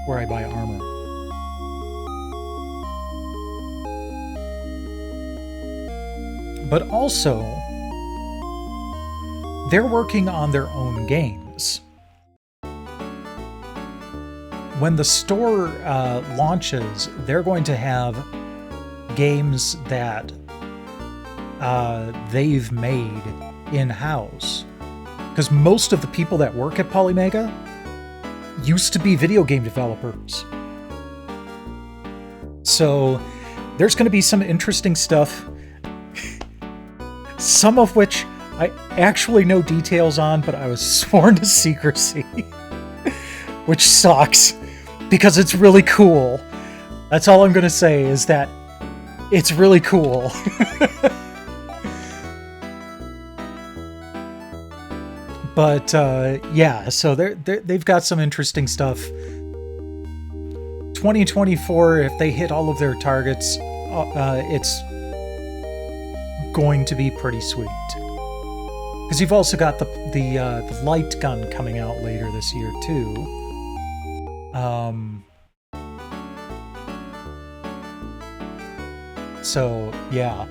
where I buy armor. But also, they're working on their own games. When the store launches, they're going to have games that they've made in-house. Because most of the people that work at Polymega used to be video game developers. So there's going to be some interesting stuff, some of which I actually know details on, but I was sworn to secrecy, which sucks. Because it's really cool. That's all I'm going to say, is that it's really cool. But yeah, so they've got some interesting stuff. 2024, if they hit all of their targets, it's going to be pretty sweet. Because you've also got the light gun coming out later this year too. So yeah.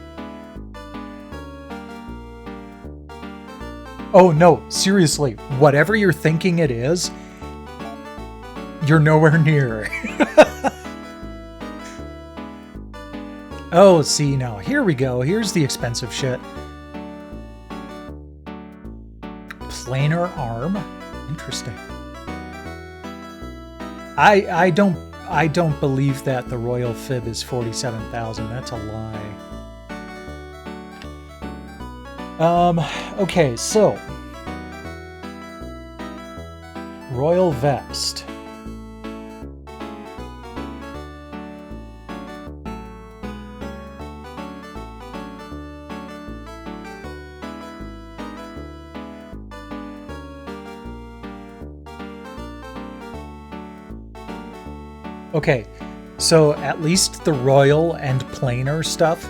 Oh no, seriously, whatever you're thinking it is, you're nowhere near. Oh, see now, here we go. Here's the expensive shit. Planar arm? Interesting. I don't believe that the Royal Fib is 47,000. That's a lie. Okay, so Royal Vest. Okay, so at least the Royal and Planar stuff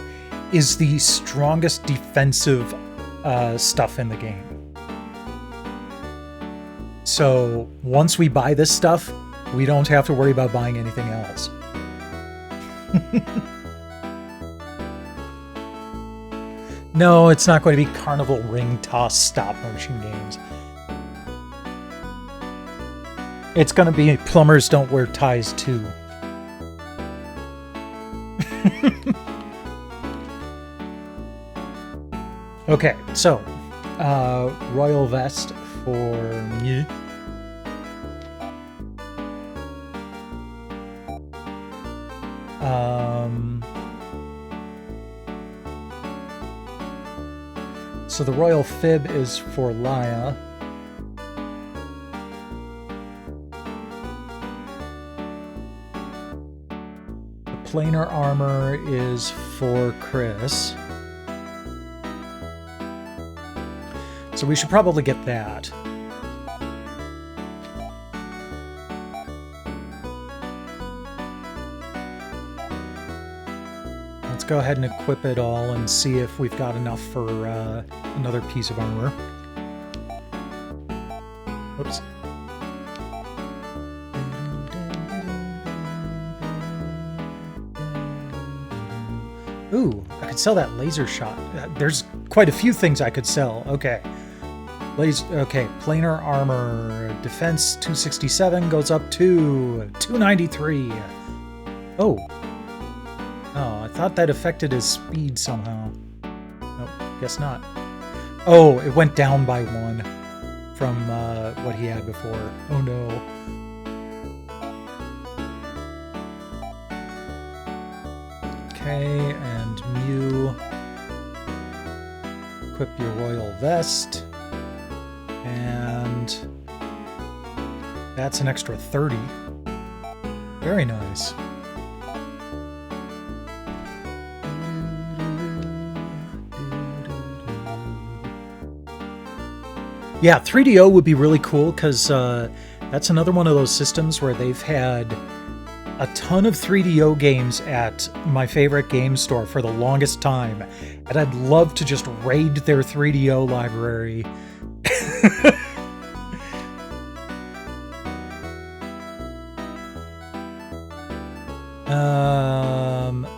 is the strongest defensive stuff in the game. So once we buy this stuff, we don't have to worry about buying anything else. No, it's not going to be Carnival Ring Toss stop motion games. It's going to be Plumbers Don't Wear Ties too. Okay, so Royal Vest for me. So the Royal Fib is for Laya. The Planar Armor is for Chris. So we should probably get that. Let's go ahead and equip it all and see if we've got enough for another piece of armor. Oops. Ooh, I could sell that laser shot. There's quite a few things I could sell. Okay. Okay, planar armor. Defense 267 goes up to 293. Oh. Oh, I thought that affected his speed somehow. Nope, guess not. Oh, it went down by 1 from what he had before. Oh no. Okay, and Mew. Equip your Royal Vest. And that's an extra 30. Very nice. Yeah, 3DO would be really cool because that's another one of those systems where they've had a ton of 3DO games at my favorite game store for the longest time. And I'd love to just raid their 3DO library.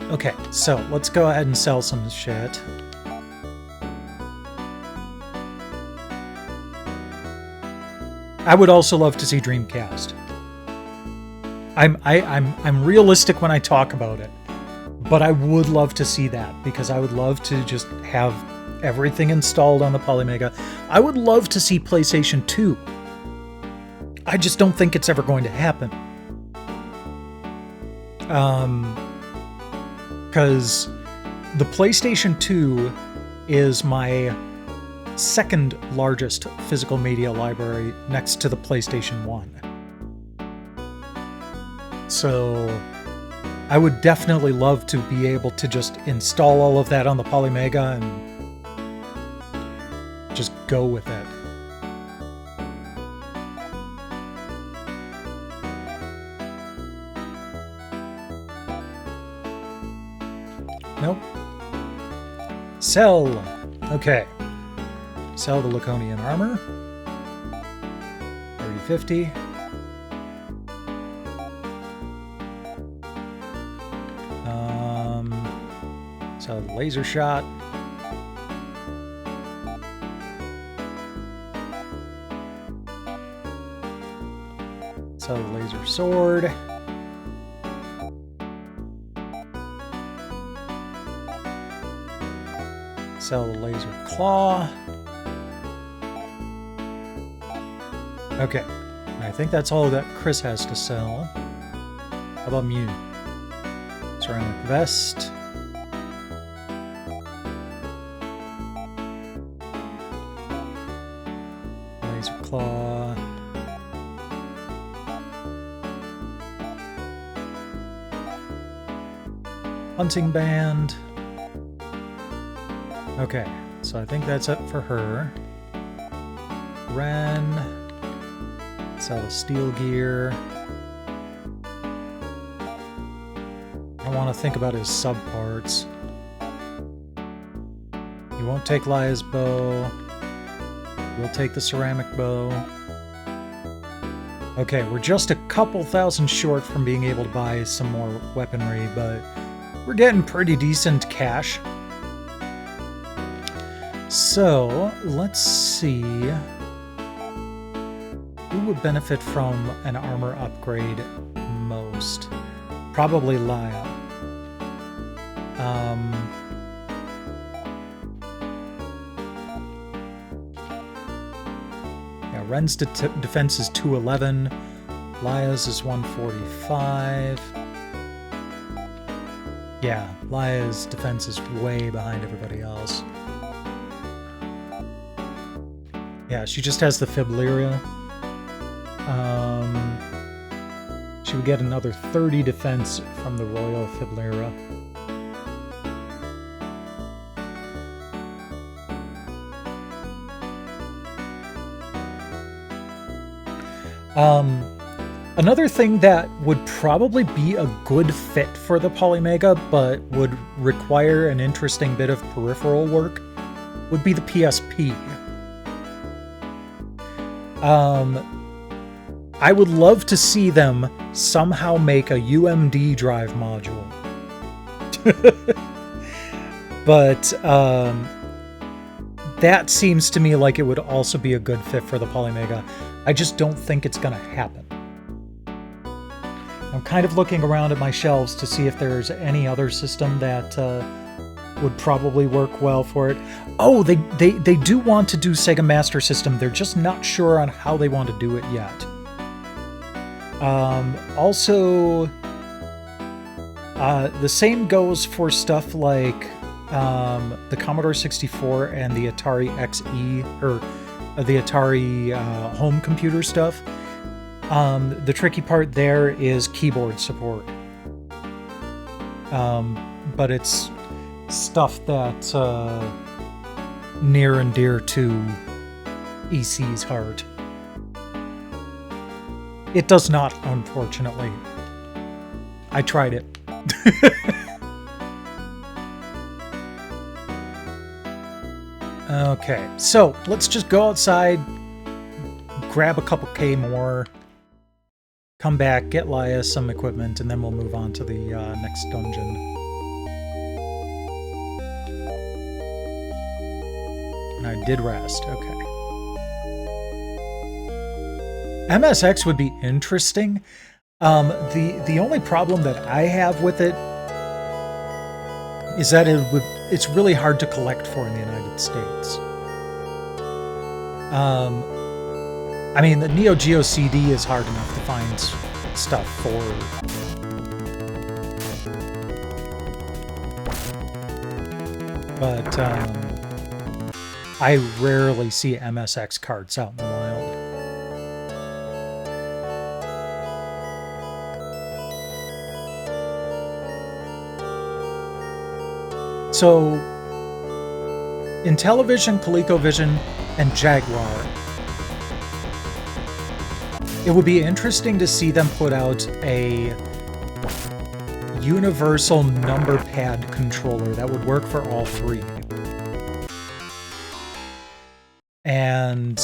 Okay, so let's go ahead and sell some shit. I would also love to see Dreamcast. I'm realistic when I talk about it, but I would love to see that because I would love to just have everything installed on the Polymega. I would love to see PlayStation 2. I just don't think it's ever going to happen. Because the PlayStation 2 is my second largest physical media library next to the PlayStation 1. So I would definitely love to be able to just install all of that on the Polymega and just go with it. Nope. Sell. Okay. Sell the Laconian armor. 3050. Sell the laser shot. Sell the laser sword. Sell the laser claw. Okay, I think that's all that Chris has to sell. How about Mew? Ceramic vest. Laser claw. Hunting band. Okay, so I think that's it for her. Ren. Sell the steel gear. I want to think about his subparts. He won't take Laya's bow. We'll take the ceramic bow. Okay, we're just a couple thousand short from being able to buy some more weaponry, but we're getting pretty decent cash. So, let's see. Who would benefit from an armor upgrade most? Probably Laya. Yeah, Ren's defense is 211. Laya's is 145. Yeah, Laya's defense is way behind everybody else. Yeah, she just has the Fibleria. She would get another 30 defense from the Royal Fiblera. Another thing that would probably be a good fit for the Polymega, but would require an interesting bit of peripheral work, would be the PSP. I would love to see them somehow make a UMD drive module. But that seems to me like it would also be a good fit for the Polymega. I just don't think it's going to happen. I'm kind of looking around at my shelves to see if there's any other system that would probably work well for it. Oh, they do want to do Sega Master System. They're just not sure on how they want to do it yet. Also, the same goes for stuff like the Commodore 64 and the Atari XE, or the Atari home computer stuff. The tricky part there is keyboard support. But it's stuff that's near and dear to EC's heart. It does not, unfortunately. I tried it. Okay, so let's just go outside, grab a couple K more, come back, get Laya some equipment, and then we'll move on to the next dungeon. And I did rest, okay. MSX would be interesting. The only problem that I have with it is that it's really hard to collect for in the United States. I mean, the Neo Geo CD is hard enough to find stuff for. But I rarely see MSX carts out in the wild. So, Intellivision, ColecoVision, and Jaguar, it would be interesting to see them put out a universal number pad controller that would work for all three. And,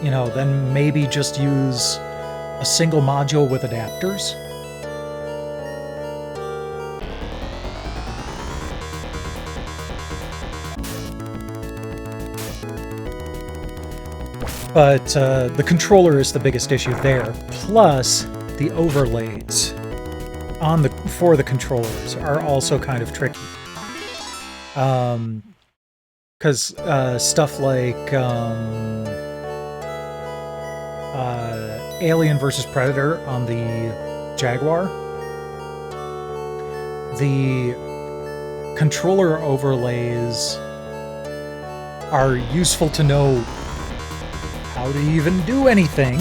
you know, then maybe just use a single module with adapters. But the controller is the biggest issue there. Plus, the overlays for the controllers are also kind of tricky. Because stuff like Alien vs. Predator on the Jaguar, the controller overlays are useful to know how to even do anything.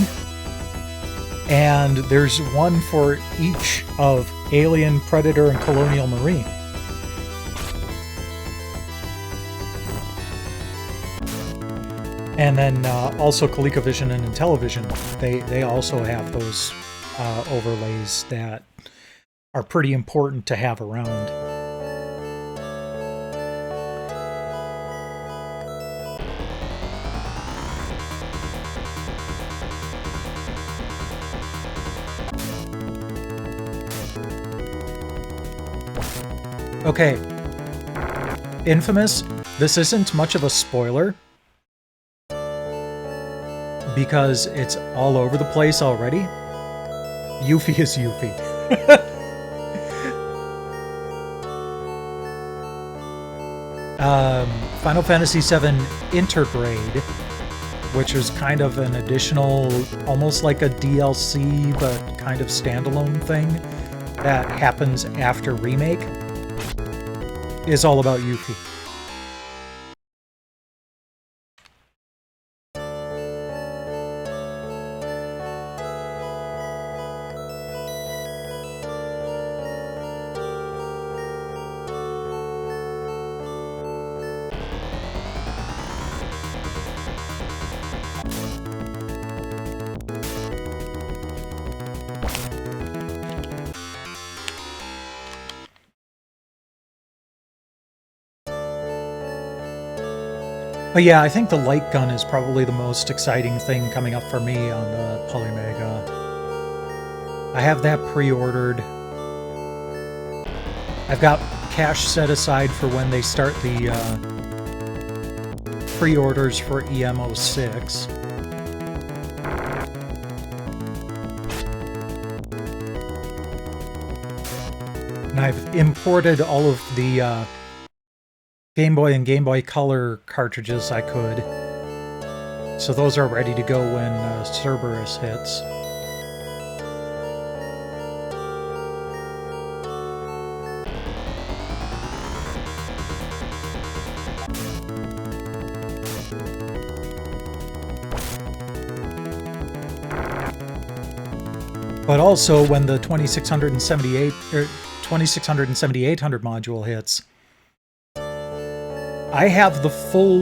And there's one for each of Alien, Predator, and Colonial Marine. And then also ColecoVision and Intellivision, they also have those overlays that are pretty important to have around. Okay, Infamous, this isn't much of a spoiler, because it's all over the place already. Yuffie is Yuffie. Final Fantasy VII Intergrade, which is kind of an additional, almost like a DLC, but kind of standalone thing that happens after Remake, is all about Yuffie. But yeah, I think the light gun is probably the most exciting thing coming up for me on the Polymega. I have that pre-ordered. I've got cash set aside for when they start the pre-orders for EM06. And I've imported all of the Game Boy and Game Boy Color cartridges I could. So those are ready to go when Cerberus hits. But also when the 2678 or 267800 module hits, I have the full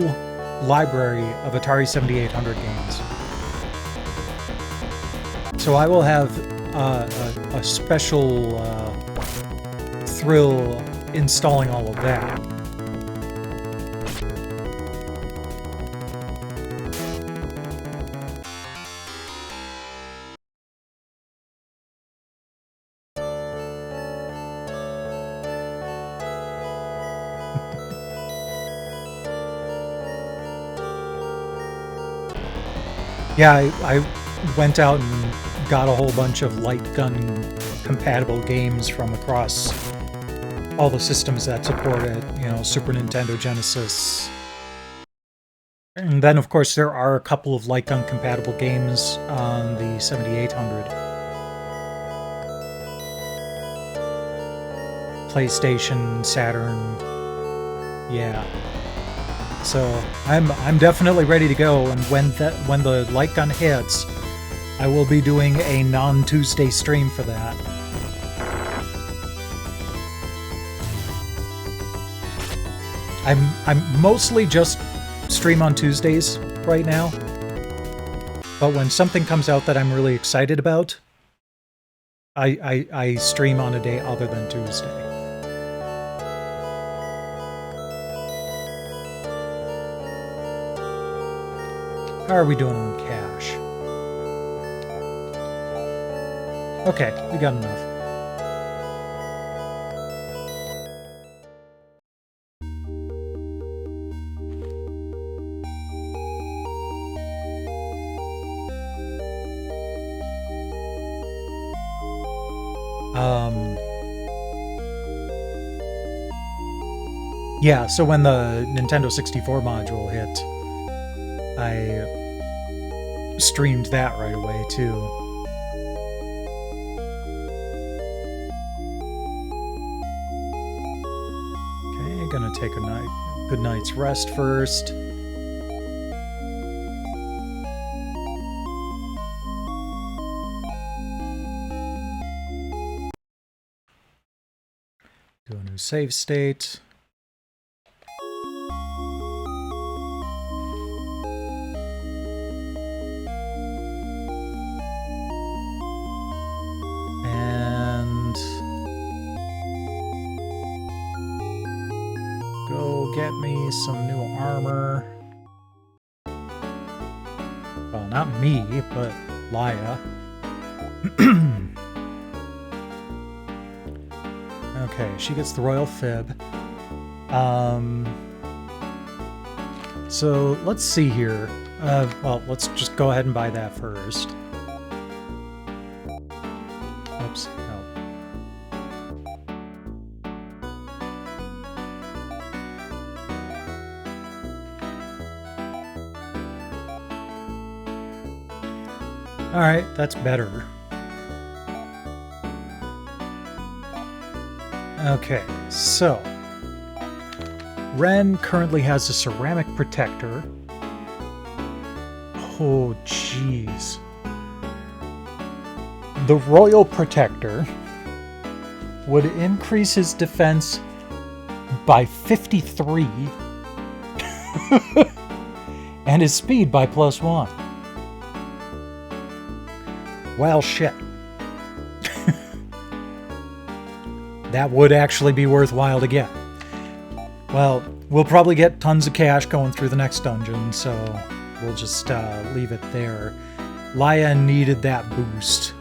library of Atari 7800 games. So I will have a special thrill installing all of that. Yeah, I went out and got a whole bunch of light gun compatible games from across all the systems that support it, you know, Super Nintendo, Genesis. And then, of course, there are a couple of light gun compatible games on the 7800. PlayStation, Saturn, yeah. So I'm definitely ready to go, and when the light gun hits, I will be doing a non-Tuesday stream for that. I'm mostly just stream on Tuesdays right now, but when something comes out that I'm really excited about, I stream on a day other than Tuesday. How are we doing on cash? Okay, we got enough. Yeah, so when the Nintendo 64 module hit, I streamed that right away, too. Okay, gonna take a good night's rest first. Do a new save state. Get me some new armor. Well, not me, but Laia. Okay, she gets the royal fib. So let's see here. Well, let's just go ahead and buy that first. Oops, no. Alright, that's better. Okay, so Ren currently has a ceramic protector. Oh, jeez. The Royal Protector would increase his defense by 53 and his speed by +1. Well, shit. That would actually be worthwhile to get. Well, we'll probably get tons of cash going through the next dungeon, so we'll just leave it there. Laia needed that boost.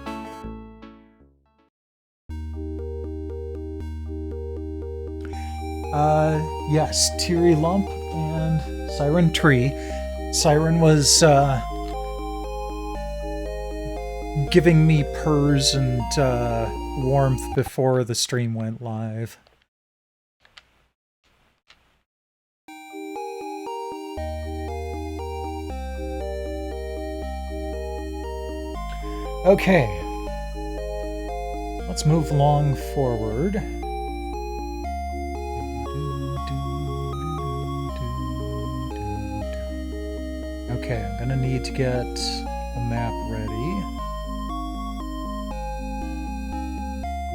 Yes, Teary Lump and Siren Tree. Siren was giving me purrs and warmth before the stream went live. Okay, let's move along forward. Okay, I'm gonna need to get the map ready.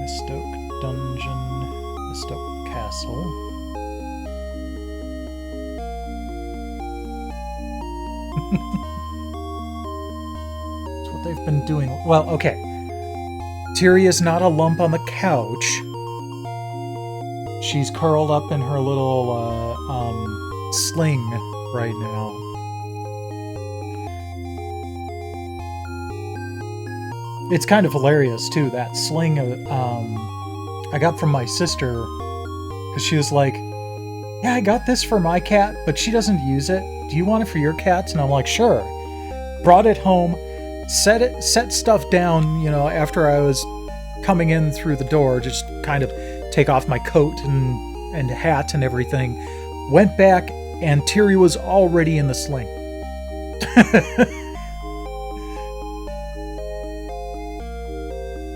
Mistoke Dungeon, Mistoke Castle. That's what they've been doing. Well, okay. Tiri is not a lump on the couch. She's curled up in her little sling right now. It's kind of hilarious, too, that sling I got from my sister, because she was like, yeah, I got this for my cat, but she doesn't use it. Do you want it for your cats? And I'm like, sure. Brought it home, set stuff down, you know, after I was coming in through the door, just kind of take off my coat and hat and everything. Went back, and Tiri was already in the sling.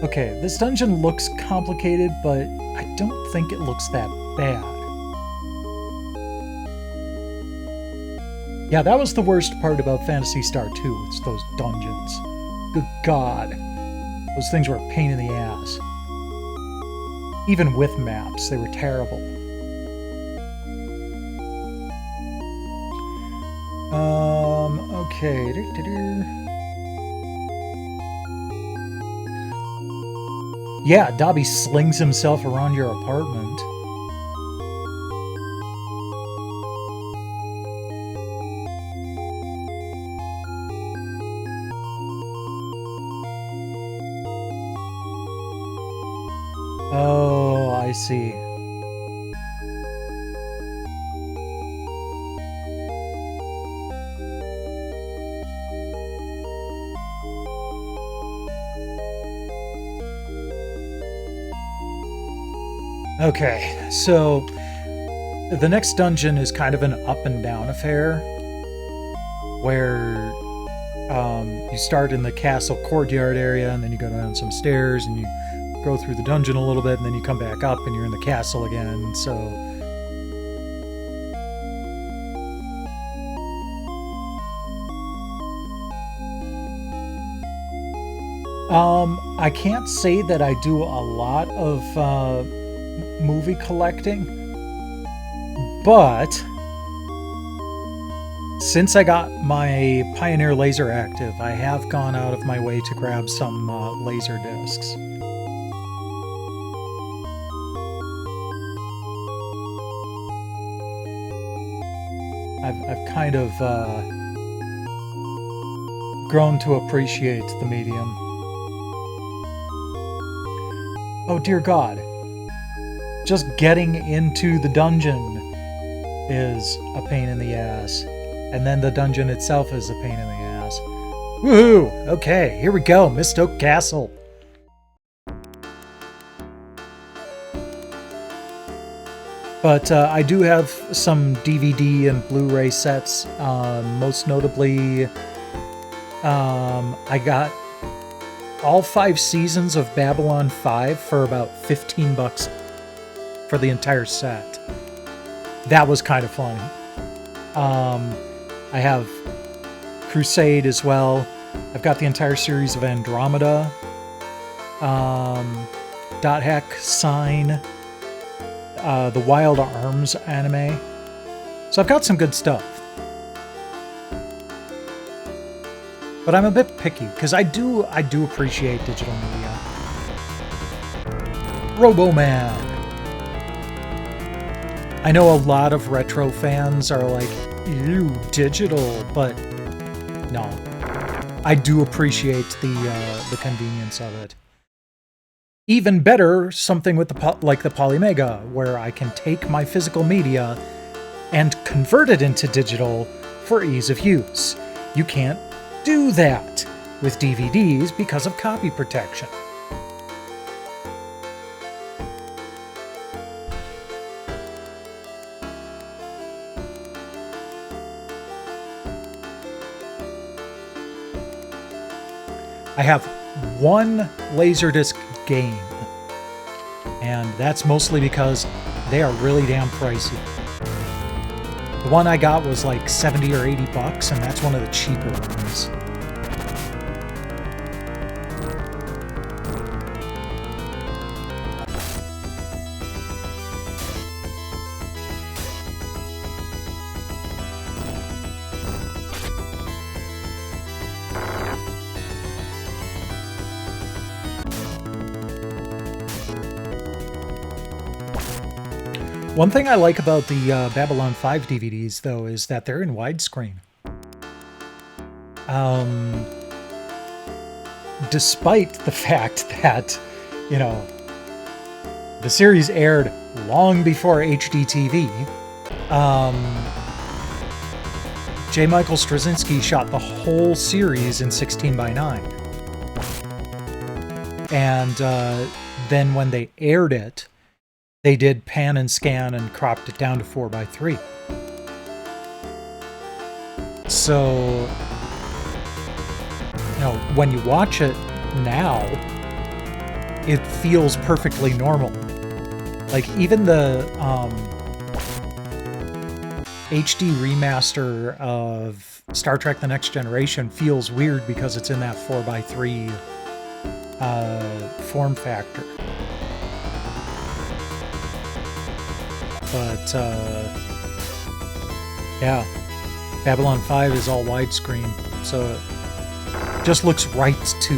Okay, this dungeon looks complicated, but I don't think it looks that bad. Yeah, that was the worst part about Phantasy Star 2, it's those dungeons. Good God. Those things were a pain in the ass. Even with maps, they were terrible. Okay. Yeah, Dobby slings himself around your apartment. Oh, I see. Okay, so the next dungeon is kind of an up and down affair, where you start in the castle courtyard area, and then you go down some stairs, and you go through the dungeon a little bit, and then you come back up, and you're in the castle again, so... I can't say that I do a lot of movie collecting, but since I got my Pioneer Laser active, I have gone out of my way to grab some laser discs. I've kind of grown to appreciate the medium. Oh dear God. Just getting into the dungeon is a pain in the ass. And then the dungeon itself is a pain in the ass. Woohoo! Okay, here we go, Mist Oak Castle. But I do have some DVD and Blu-ray sets. Most notably, I got all 5 seasons of Babylon 5 for about $15 for the entire set. That was kind of fun. I have Crusade as well. I've got the entire series of Andromeda, Dot Hack, Sign, the Wild Arms anime. So I've got some good stuff. But I'm a bit picky, because I do appreciate digital media. Robo-Man. I know a lot of retro fans are like, ew, digital, but no. I do appreciate the convenience of it. Even better, something with like the Polymega, where I can take my physical media and convert it into digital for ease of use. You can't do that with DVDs because of copy protection. I have one Laserdisc game, and that's mostly because they are really damn pricey. The one I got was like $70 or $80, and that's one of the cheaper ones. One thing I like about the Babylon 5 DVDs, though, is that they're in widescreen. Despite the fact that, you know, the series aired long before HDTV, J. Michael Straczynski shot the whole series in 16:9. And then when they aired it, they did pan and scan and cropped it down to 4:3. So, you know, when you watch it now, it feels perfectly normal. Like, even the HD remaster of Star Trek The Next Generation feels weird because it's in that 4:3 form factor. But, yeah, Babylon 5 is all widescreen, so it just looks right to,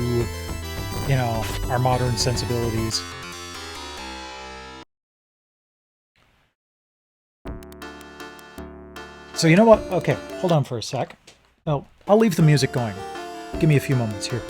you you know, our modern sensibilities. So you know what? Okay, hold on for a sec. Oh, I'll leave the music going. Give me a few moments here.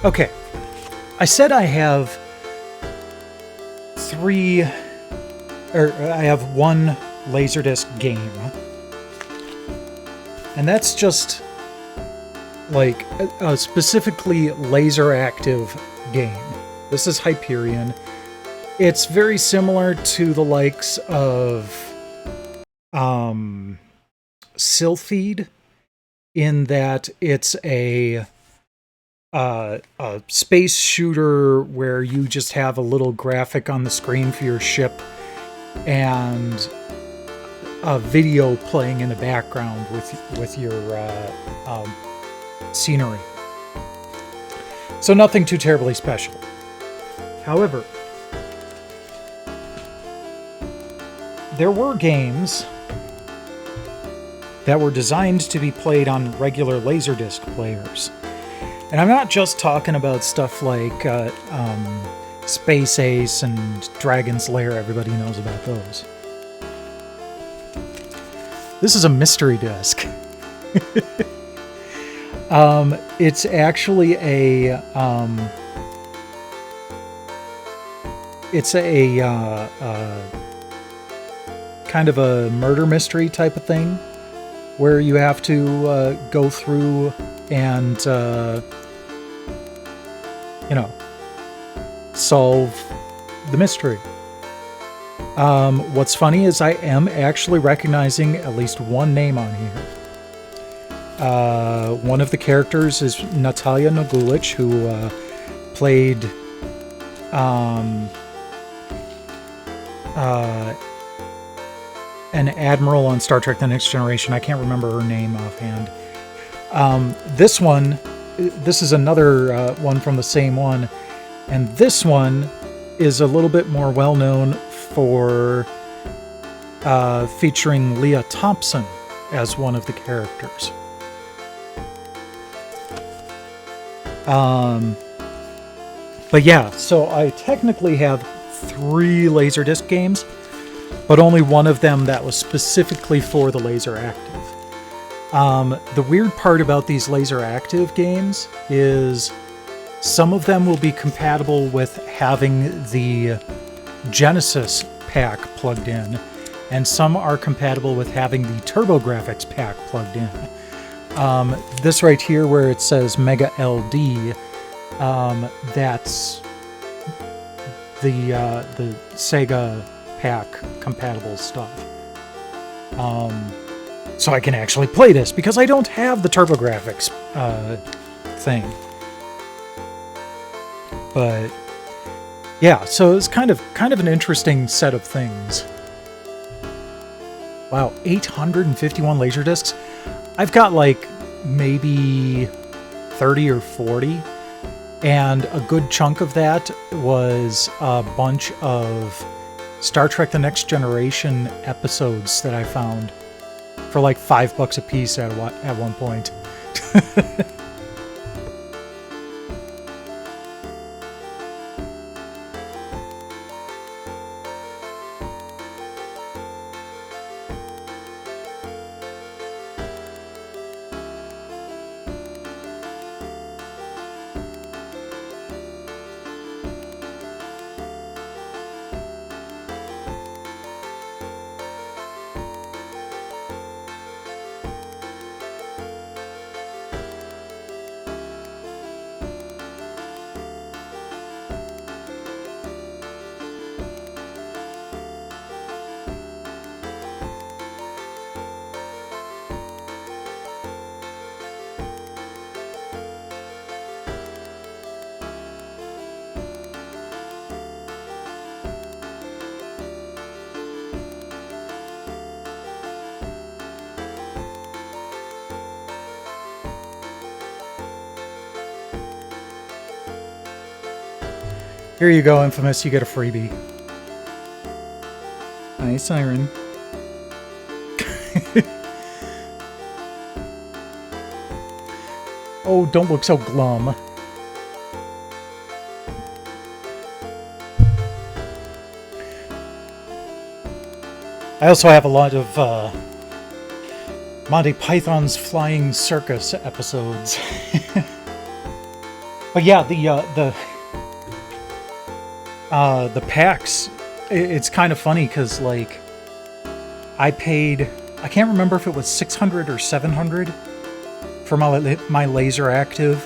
Okay, I said I have I have one Laserdisc game, and that's just like a specifically laser active game. This is Hyperion. It's very similar to the likes of Sylphid in that it's a space shooter where you just have a little graphic on the screen for your ship and a video playing in the background with your scenery. So nothing too terribly special. However, there were games that were designed to be played on regular Laserdisc players. And I'm not just talking about stuff like Space Ace and Dragon's Lair. Everybody knows about those. This is a mystery disc. It's actually a kind of a murder mystery type of thing, where you have to go through and you know, solve the mystery. What's funny is I am actually recognizing at least one name on here. One of the characters is Natalia Nogulich, who played an admiral on Star Trek The Next Generation. I can't remember her name offhand. This is another one from the same one, and this one is a little bit more well-known for featuring Leah Thompson as one of the characters. But yeah, so I technically have 3 Laserdisc games, but only one of them that was specifically for the Laser Active. The weird part about these Laser Active games is some of them will be compatible with having the Genesis pack plugged in, and some are compatible with having the TurboGrafx pack plugged in. This right here where it says Mega LD, that's the Sega pack compatible stuff. So I can actually play this because I don't have the TurboGrafx thing. But yeah, so it's kind of an interesting set of things. Wow, 851 Laserdiscs. I've got like maybe 30 or 40, and a good chunk of that was a bunch of Star Trek The Next Generation episodes that I found for like $5 a piece at one point. Here you go, Infamous. You get a freebie. Hi, Siren. Oh, don't look so glum. I also have a lot of Monty Python's Flying Circus episodes. But yeah, the packs, it's kind of funny because, like, I paid, I can't remember if it was 600 or 700 for my laser active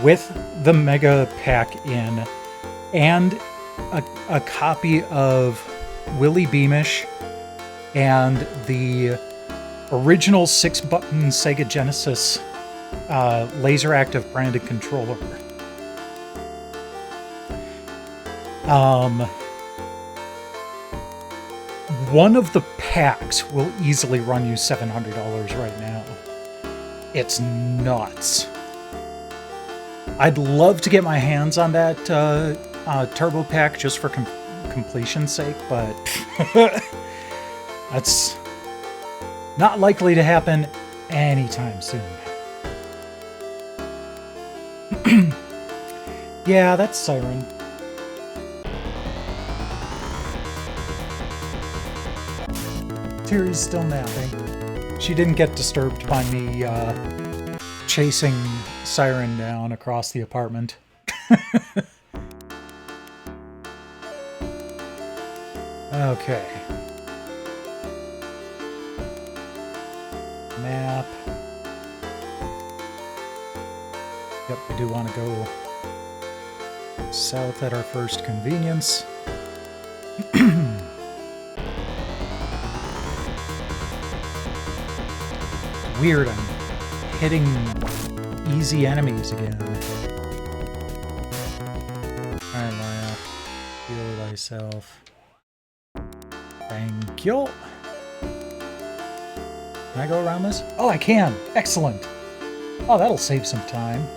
with the mega pack in, and a copy of Willie Beamish and the original 6-button Sega Genesis laser active branded controller. One of the packs will easily run you $700 right now. It's nuts. I'd love to get my hands on that turbo pack just for completion's sake, but that's not likely to happen anytime soon. Yeah, that's Siren. Terry's still napping. She didn't get disturbed by me chasing Siren down across the apartment. Okay. Map. Yep, we do want to go south at our first convenience. Weird, I'm hitting easy enemies again. Alright, Maya. Heal thyself. Thank you. Can I go around this? Oh, I can! Excellent! Oh, that'll save some time.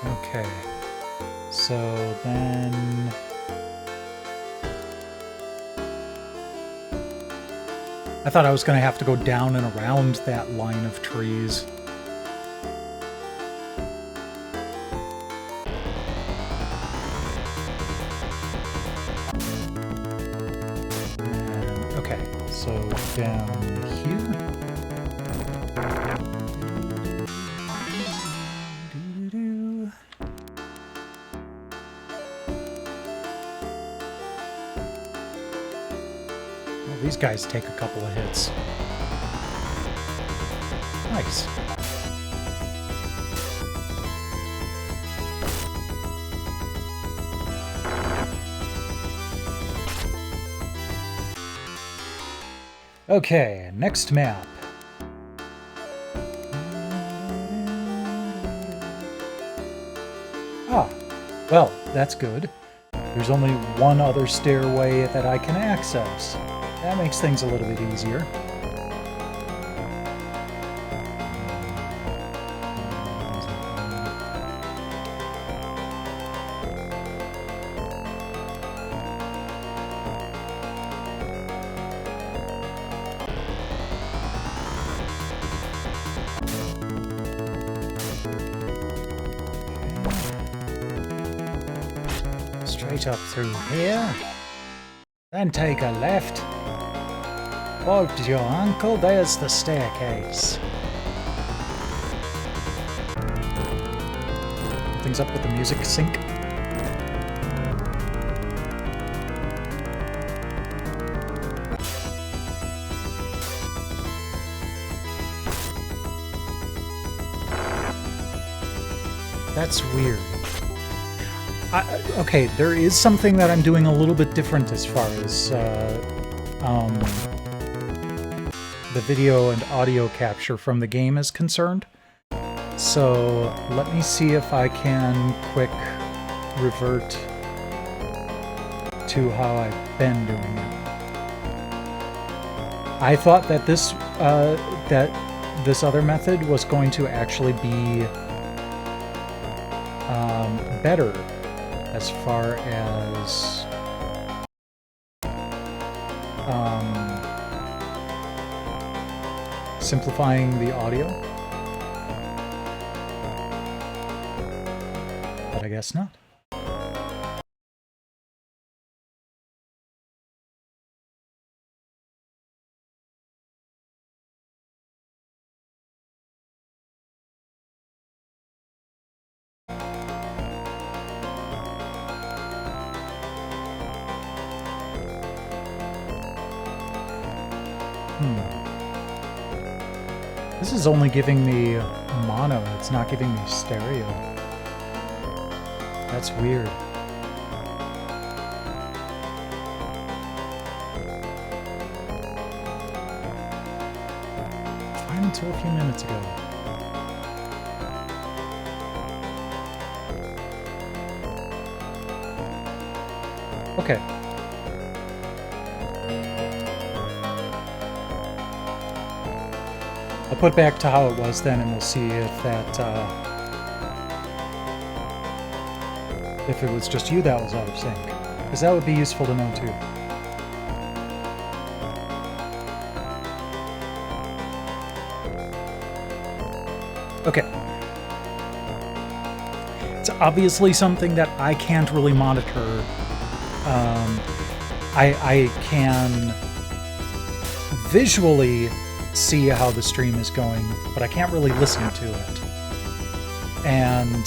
Okay. So then... I thought I was going to have to go down and around that line of trees. And, okay, so down here. These guys take a couple of hits. Nice. Okay, next map. Ah, well, that's good. There's only one other stairway that I can access. That makes things a little bit easier. Straight up through here. Then take a left. Over to your uncle, there's the staircase. Things up with the music sync. That's weird. Okay, there is something that I'm doing a little bit different as far as the video and audio capture from the game is concerned. So let me see if I can quick revert to how I've been doing it. I thought that this other method was going to actually be better as far as simplifying the audio. But I guess not. This is only giving me mono, it's not giving me stereo. That's weird. Fine until a few minutes ago. Okay. I'll put back to how it was then, and we'll see if that, if it was just you that was out of sync. Because that would be useful to know too. Okay. It's obviously something that I can't really monitor. I can visually see how the stream is going, but I can't really listen to it. And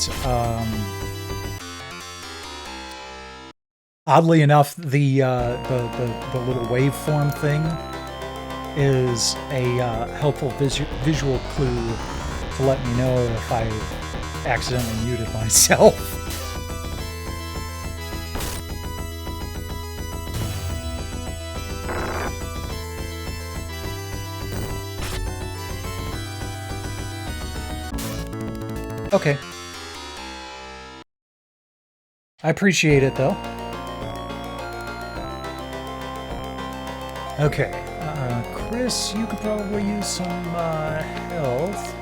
oddly enough, the little waveform thing is a helpful visual clue to let me know if I accidentally muted myself. Okay. I appreciate it, though. Okay. Chris, you could probably use some health.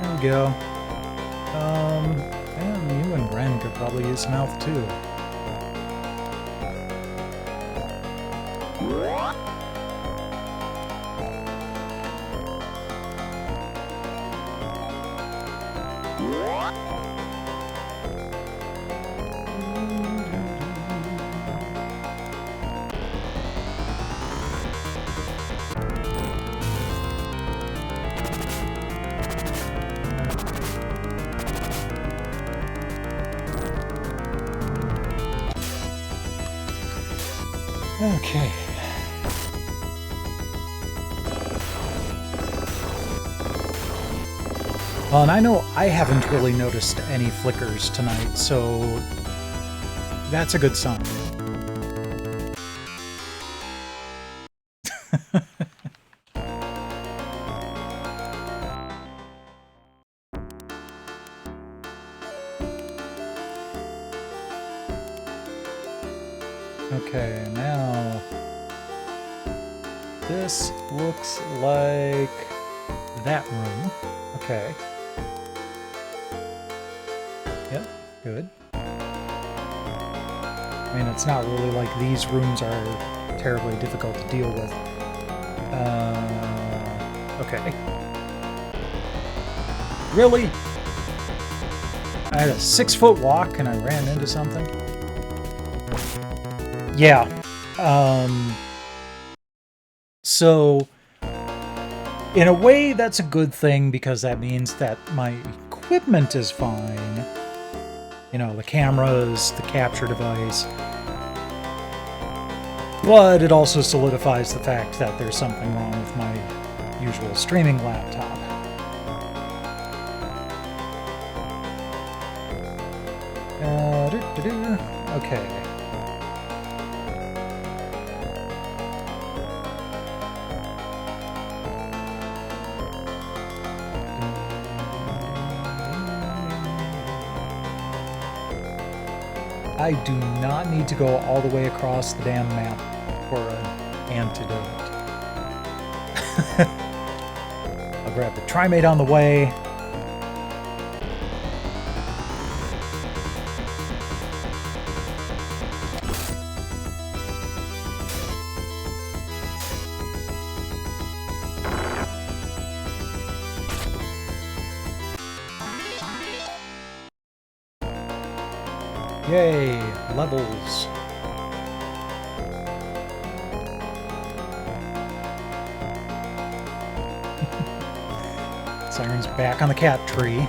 There we go. And you and Ren could probably use some health, too. Okay. Well, and I know I haven't really noticed any flickers tonight, so that's a good sign. Okay, now this looks like that room. Okay. Yep, good. I mean, it's not really like these rooms are terribly difficult to deal with. Okay. Really? I had a 6-foot walk and I ran into something? Yeah. So, in a way, that's a good thing because that means that my equipment is fine. You know, the cameras, the capture device. But it also solidifies the fact that there's something wrong with my usual streaming laptop. Okay. I do not need to go all the way across the damn map for an antidote. I'll grab the Trimate on the way. Yay, levels. Siren's back on the cat tree.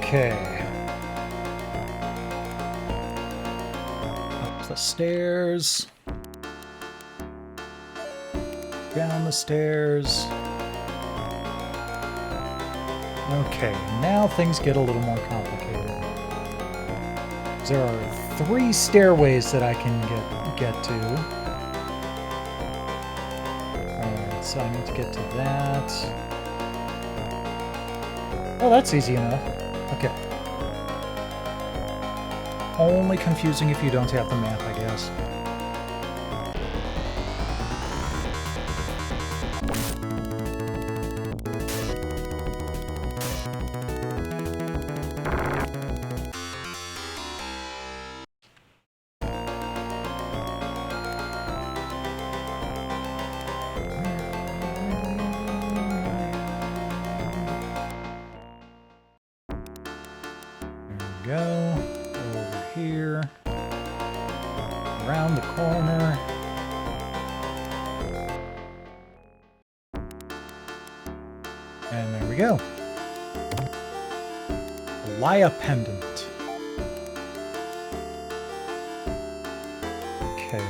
Okay. Up the stairs. Down the stairs. Okay, now things get a little more complicated. There are 3 stairways that I can get to. Alright, so I need to get to that. Oh, that's easy enough. Okay. Only confusing if you don't have the map, I guess. Go over here, around the corner, and there we go. Laya pendant. Okay.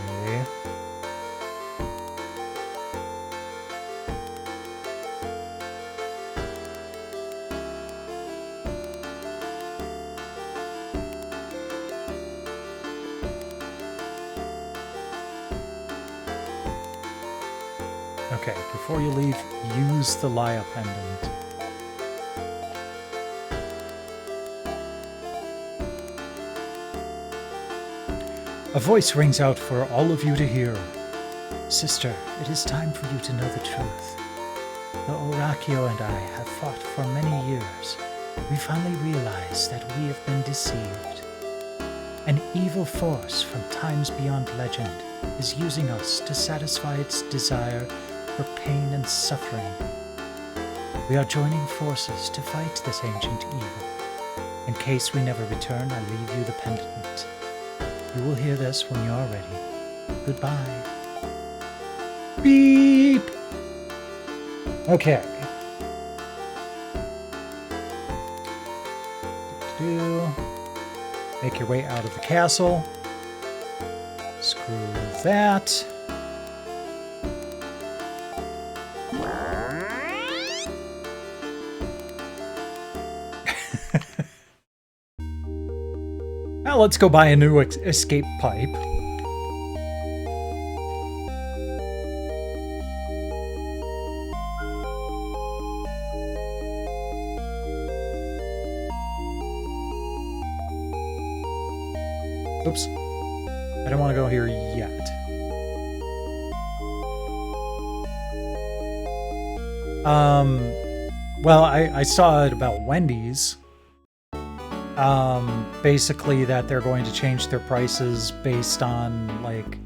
Okay, before you leave, use the Laya pendant. A voice rings out for all of you to hear. Sister, it is time for you to know the truth. Though Orakio and I have fought for many years, we finally realize that we have been deceived. An evil force from times beyond legend is using us to satisfy its desire for pain and suffering. We are joining forces to fight this ancient evil. In case we never return, I leave you the pendant. You will hear this when you are ready. Goodbye. Beep! Okay. Make your way out of the castle. Screw that. Now let's go buy a new escape pipe. Oops. I don't want to go here yet. Well, I saw it about Wendy's. Basically that they're going to change their prices based on, like,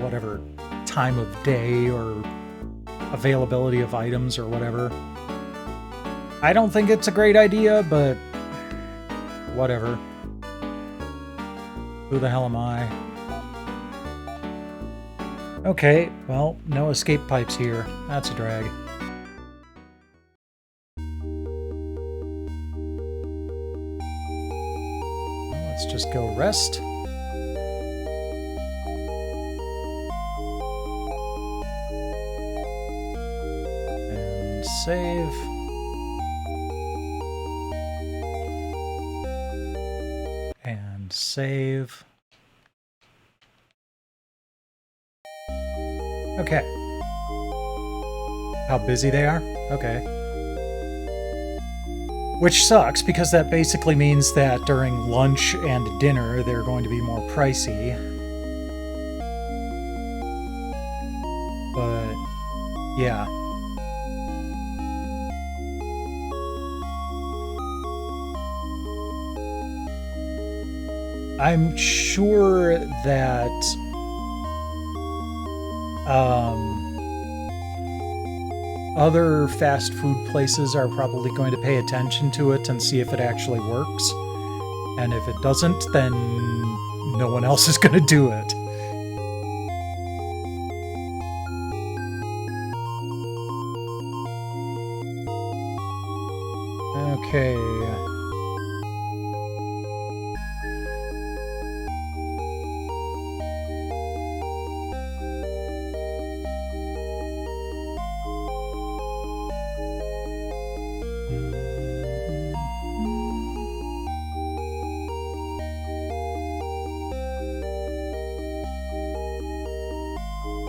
whatever time of day or availability of items or whatever. I don't think it's a great idea, but whatever. Who the hell am I? Okay, well, no escape pipes here. That's a drag. Let's just go rest. And save. And save. Okay. How busy they are? Okay. Which sucks, because that basically means that during lunch and dinner, they're going to be more pricey. But, yeah. I'm sure that other fast food places are probably going to pay attention to it and see if it actually works. And if it doesn't, then no one else is going to do it. Okay.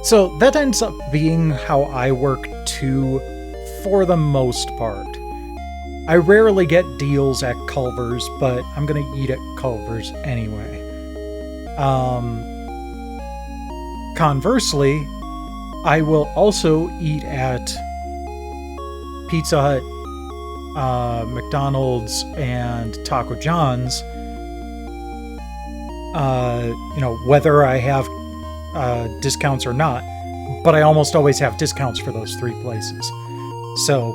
So that ends up being how I work too, for the most part. I rarely get deals at Culver's, but I'm gonna eat at Culver's anyway. Conversely, I will also eat at Pizza Hut, McDonald's, and Taco John's, whether I have discounts or not, but I almost always have discounts for those three places. So,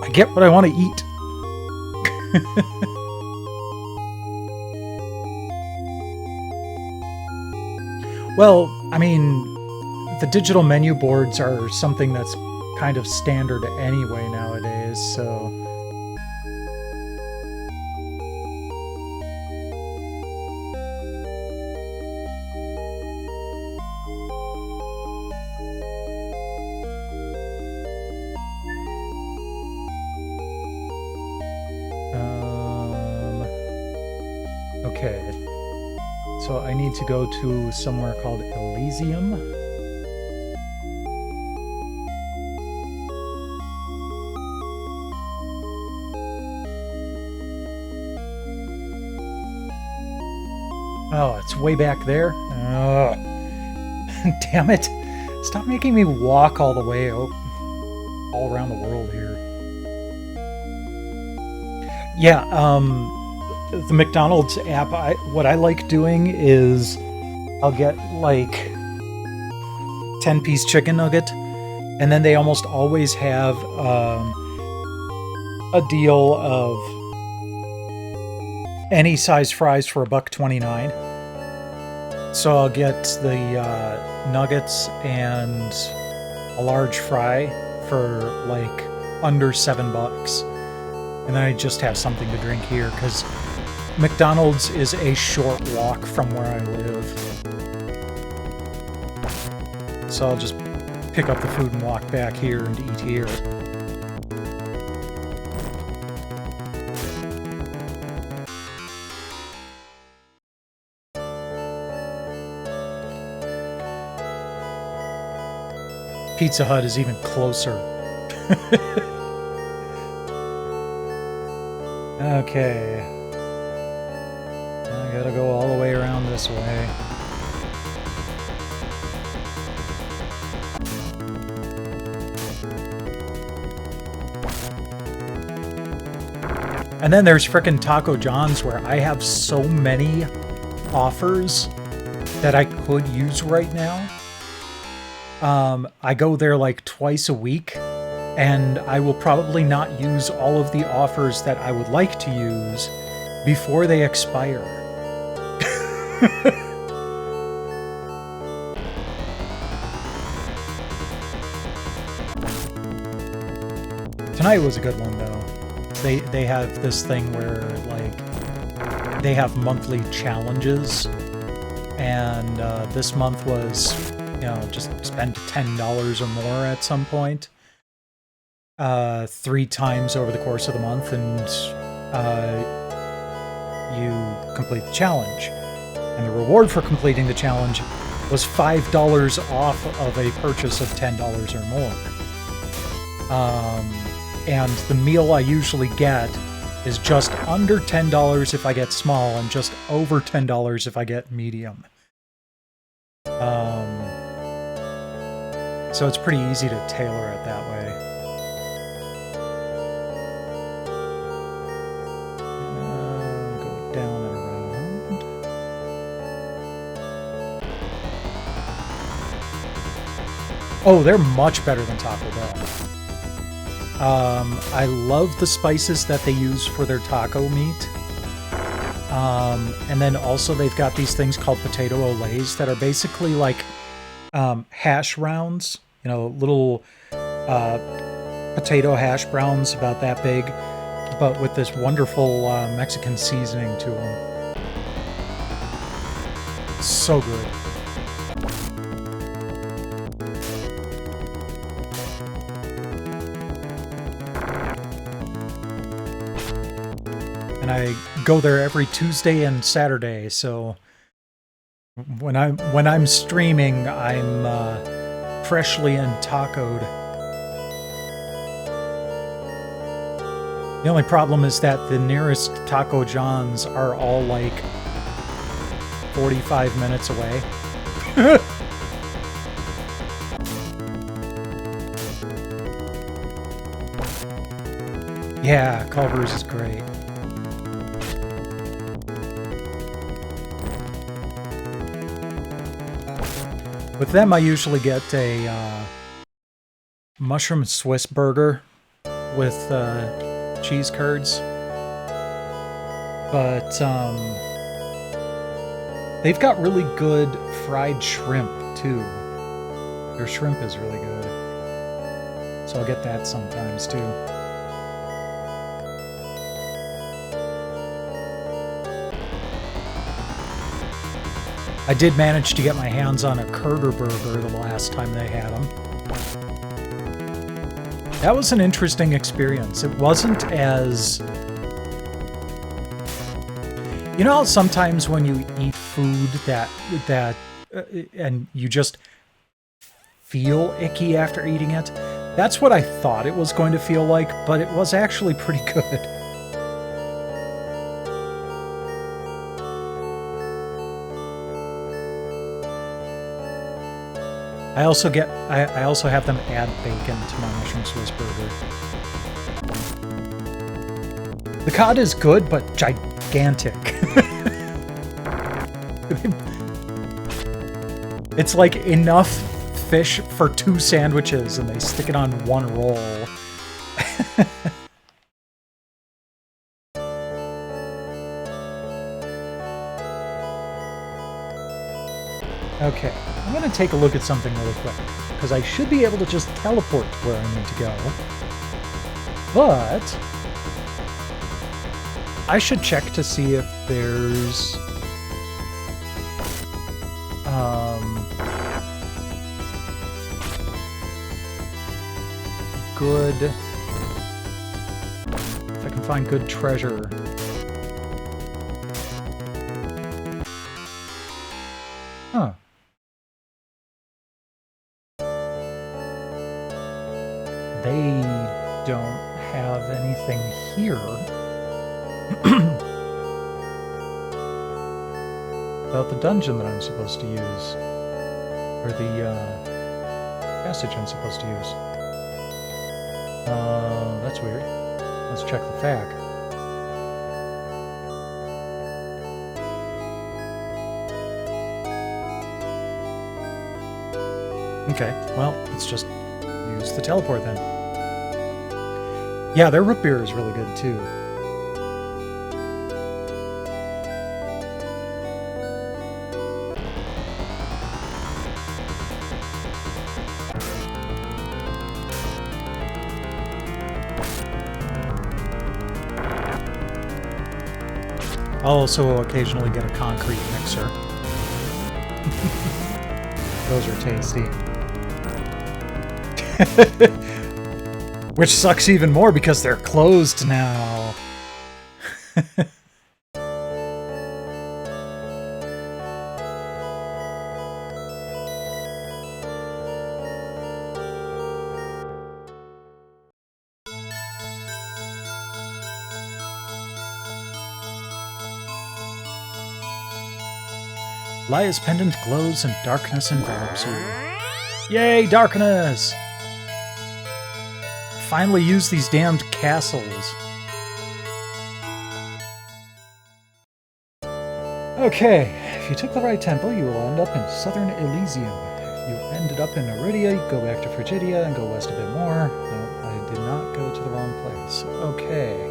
I get what I want to eat. Well, I mean, the digital menu boards are something that's kind of standard anyway nowadays, so... Okay, so I need to go to somewhere called Elysium. Oh, it's way back there? Oh, damn it. Stop making me walk all the way all around the world here. Yeah, the McDonald's app, what I like doing is I'll get like 10-piece chicken nugget, and then they almost always have a deal of any size fries for $1.29. So I'll get the nuggets and a large fry for like under $7. And then I just have something to drink here, because McDonald's is a short walk from where I live. So I'll just pick up the food and walk back here and eat here. Pizza Hut is even closer. Okay. I gotta go all the way around this way. And then there's frickin' Taco John's, where I have so many offers that I could use right now. I go there like twice a week, and I will probably not use all of the offers that I would like to use before they expire. Tonight was a good one, though. They have this thing where, like, they have monthly challenges, and this month was, just spend $10 or more at some point. 3 times over the course of the month, and you complete the challenge. And the reward for completing the challenge was $5 off of a purchase of $10 or more. and the meal I usually get is just under $10 if I get small, and just over $10 if I get medium. So it's pretty easy to tailor it that way. Go down and around. Oh, they're much better than Taco Bell. I love the spices that they use for their taco meat. And then also they've got these things called potato olays that are basically like hash rounds, you know, little potato hash browns about that big, but with this wonderful Mexican seasoning to them. So good. And I go there every Tuesday and Saturday, so when I'm streaming, I'm freshly tacoed. The only problem is that the nearest Taco John's are all like 45 minutes away. Yeah, Culver's is great. With them, I usually get a mushroom Swiss burger with cheese curds. But they've got really good fried shrimp, too. Their shrimp is really good. So I'll get that sometimes, too. I did manage to get my hands on a Kurger burger the last time they had them. That was an interesting experience. It wasn't as... You know how sometimes when you eat food that and you just feel icky after eating it? That's what I thought it was going to feel like, but it was actually pretty good. I also have them add bacon to my mushroom Swiss burger. The cod is good, but gigantic. It's like enough fish for 2 sandwiches, and they stick it on 1 roll. Okay, I'm going to take a look at something really quick, because I should be able to just teleport to where I need to go. But I should check to see if there's good... if I can find good treasure. Huh. They don't have anything here about the dungeon that I'm supposed to use, or the passage I'm supposed to use. That's weird. Let's check the FAQ. Okay, well, let's just use the teleport then. Yeah, their root beer is really good too. I'll also occasionally get a concrete mixer. Those are tasty. Which sucks even more because they're closed now. Laya's pendant glows and darkness envelops her. Yay, darkness! Finally use these damned castles. Okay, if you took the right temple, you will end up in southern Elysium. If you ended up in Iridia, you go back to Frigidia and go west a bit more. No, I did not go to the wrong place. Okay.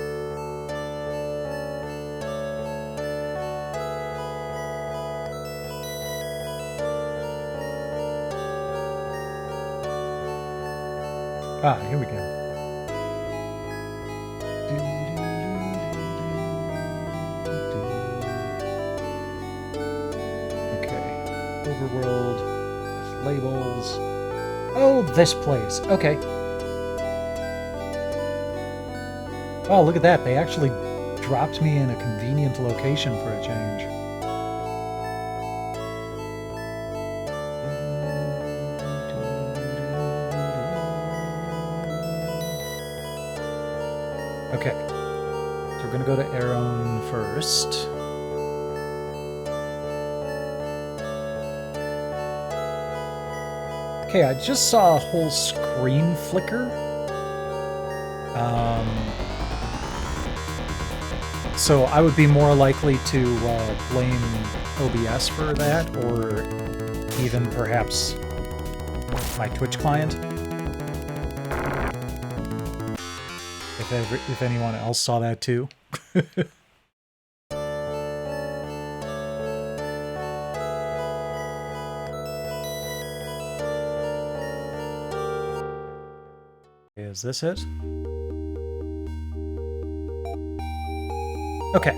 Ah, here we go. Okay. Overworld with labels. Oh, this place. Okay. Oh, look at that. They actually dropped me in a convenient location for a change. Okay, so we're gonna go to Aeron first. Okay, I just saw a whole screen flicker. So I would be more likely to blame OBS for that, or even perhaps my Twitch client. If anyone else saw that too. Is this it? Okay.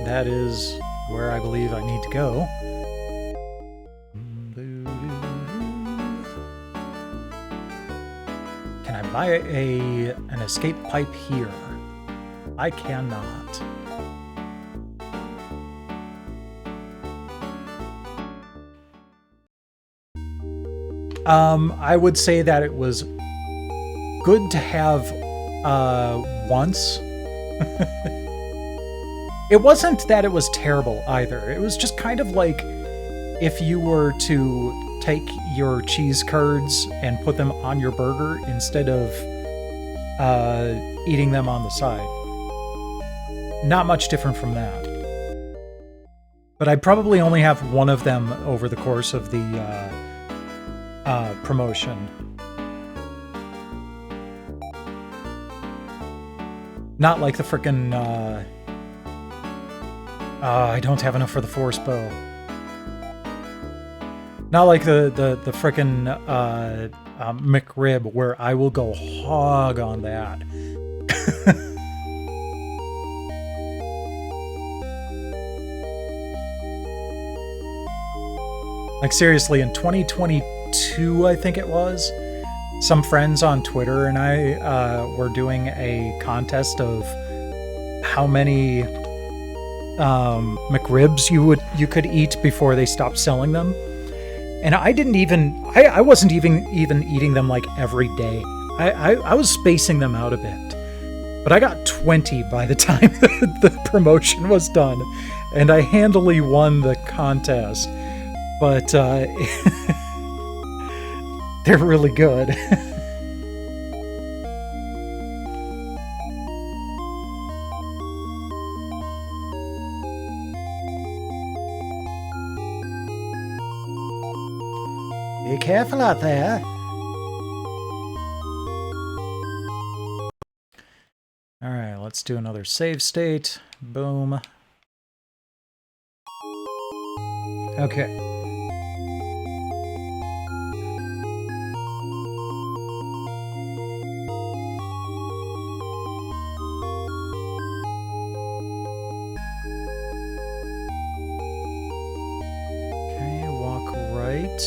That is where I believe I need to go. Can I buy an escape pipe here? I cannot. I would say that it was good to have once. It wasn't that it was terrible either. It was just kind of like if you were to take your cheese curds and put them on your burger instead of eating them on the side. Not much different from that. But I'd probably only have one of them over the course of the promotion. Not like the frickin' I don't have enough for the force bow. Not like the frickin' McRib, where I will go hog on that. Like seriously, in 2022, I think it was, some friends on Twitter and I were doing a contest of how many McRibs you could eat before they stopped selling them. And I wasn't even eating them like every day. I was spacing them out a bit. But I got 20 by the time the promotion was done. And I handily won the contest. But they're really good. Be careful out there. Alright, let's do another save state. Boom. Okay. Okay, walk right.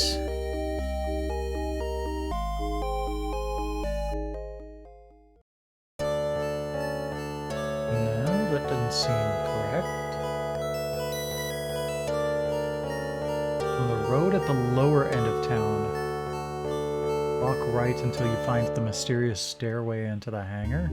Seem correct. From the road at the lower end of town, walk right until you find the mysterious stairway into the hangar.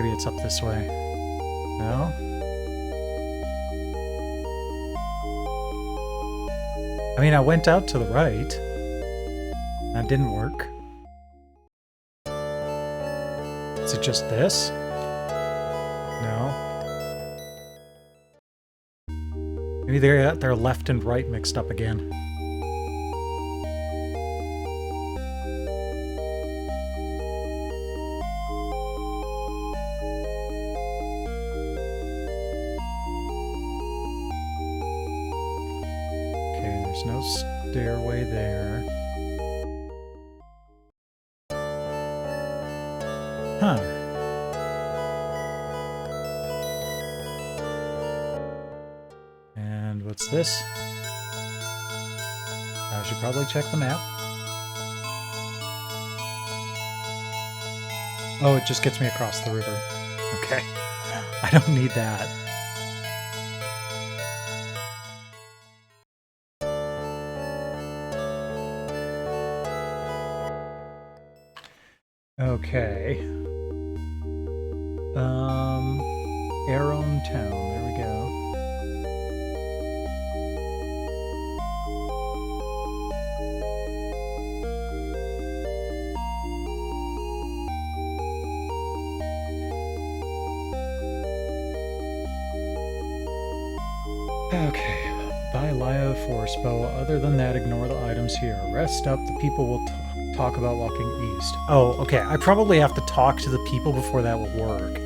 maybe it's up this way. No? I mean, I went out to the right. That didn't work. Is it just this? No. Maybe they got their left and right mixed up again. Okay, there's no stairway there. Huh. And what's this? I should probably check the map. Oh, it just gets me across the river. Okay. I don't need that. Okay. Aron Town, there we go. Okay, buy Laya Force Bow. Other than that, ignore the items here. Rest up, the people will talk about walking east. Oh, okay, I probably have to talk to the people before that will work.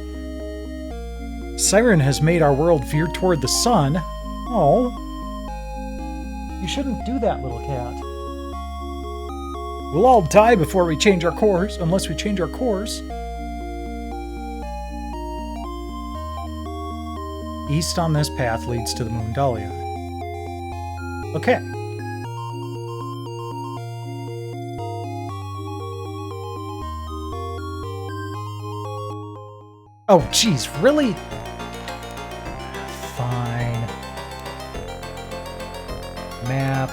Siren has made our world veer toward the sun. Oh. You shouldn't do that, little cat. We'll all die before we change our course, unless we change our course. East on this path leads to the Moon Dahlia. Okay. Oh, geez, really? Fine. Map.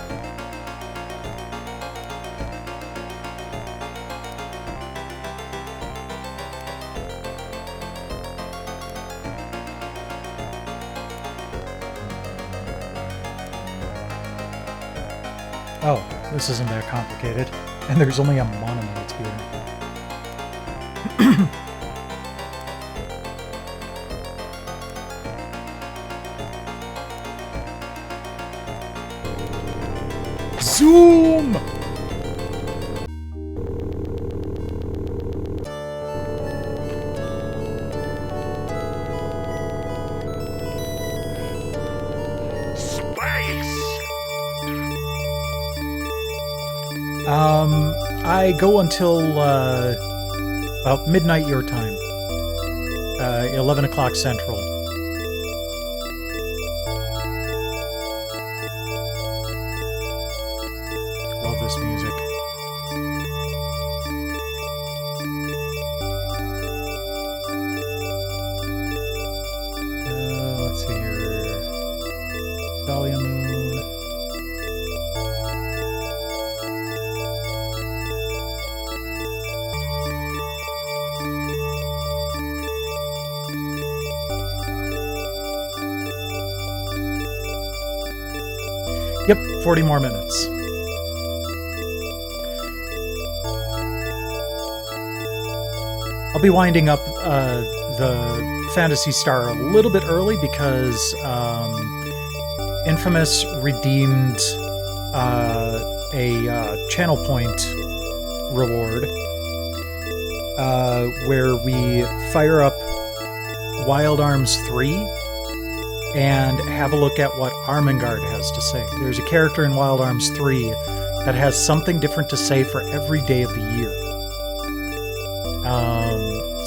Oh, this isn't that complicated. And there's only a monument here. Zoom! I go until about midnight your time. 11 o'clock Central. Love this music. Let's see here. Dahlia Moon. Yep, 40 more minutes. I'll be winding up the Phantasy Star a little bit early because Infamous redeemed a channel point reward where we fire up Wild Arms 3 and have a look at what Armengard has to say. There's a character in Wild Arms 3 that has something different to say for every day of the year.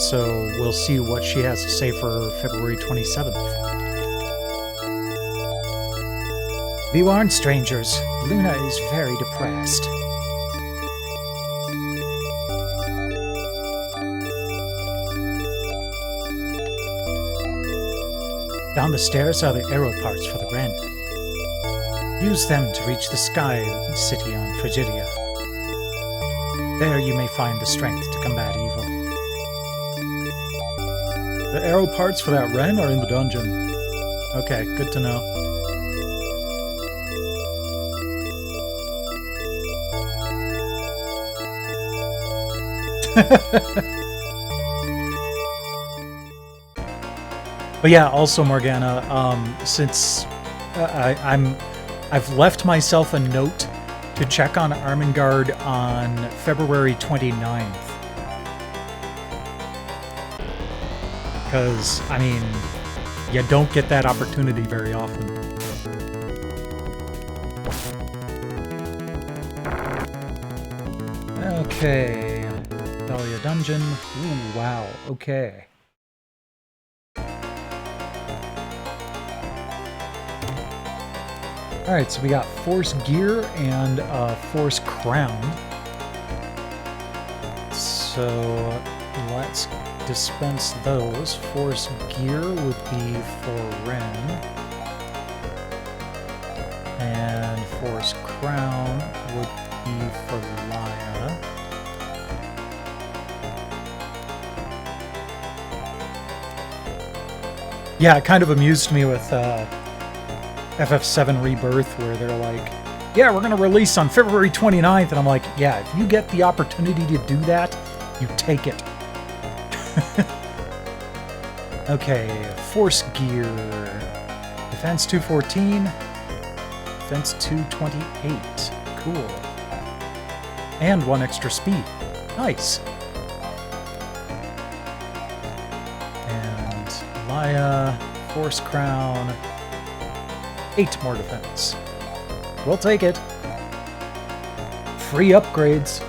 So we'll see what she has to say for February 27th. Be warned, strangers. Luna is very depressed. Down the stairs are the arrow parts for the Wren. Use them to reach the Sky City on Frigidia. There you may find the strength to combat evil. The arrow parts for that Ren are in the dungeon. Okay, good to know. But yeah, also Morgana, since I've left myself a note to check on Armengard on February 29th. Because, I mean, you don't get that opportunity very often. Okay. Dahlia Dungeon. Ooh, wow. Okay. Alright, so we got Force Gear and Force Crown. So let's dispense those. Force Gear would be for Ren. And Force Crown would be for Laya. Yeah, it kind of amused me with FF7 Rebirth, where they're like, yeah, we're going to release on February 29th. And I'm like, yeah, if you get the opportunity to do that, you take it. Okay, Force Gear. Defense 214. Defense 228. Cool. And 1 extra speed. Nice. And Laya, Force Crown. 8 more defense. We'll take it. Free upgrades.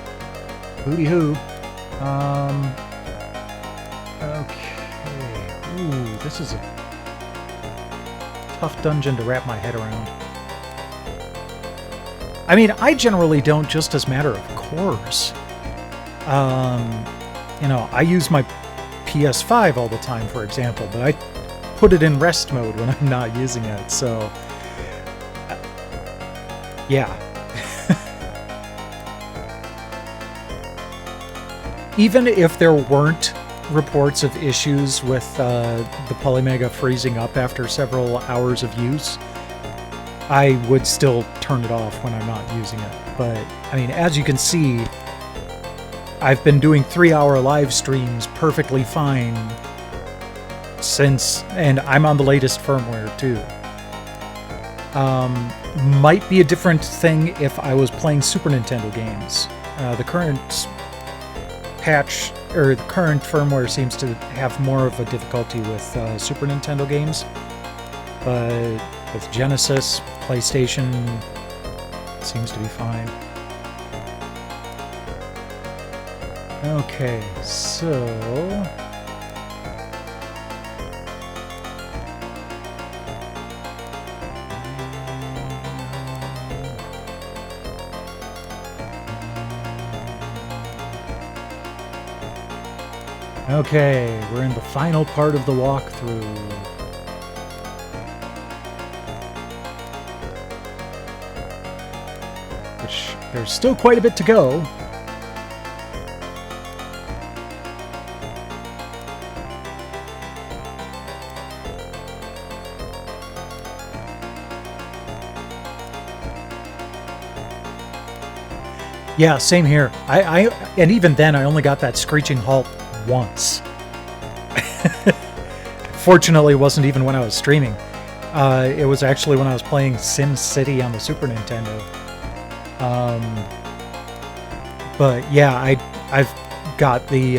Hooty hoo. Okay. Ooh, this is a tough dungeon to wrap my head around. I mean, I generally don't, just as matter of course. You know, I use my PS5 all the time, for example, but I put it in rest mode when I'm not using it, so yeah. Even if there weren't reports of issues with the Polymega freezing up after several hours of use, I would still turn it off when I'm not using it. But, I mean, as you can see, I've been doing 3-hour live streams perfectly fine since, and I'm on the latest firmware too. Might be a different thing if I was playing Super Nintendo games. The current patch, or the current firmware, seems to have more of a difficulty with Super Nintendo games. But with Genesis, PlayStation, it seems to be fine. Okay, so okay, we're in the final part of the walkthrough. Which, there's still quite a bit to go. Yeah, same here. And even then, I only got that screeching halt once. Fortunately, it wasn't even when I was streaming. It was actually when I was playing Sim City on the Super Nintendo. But yeah, I've got the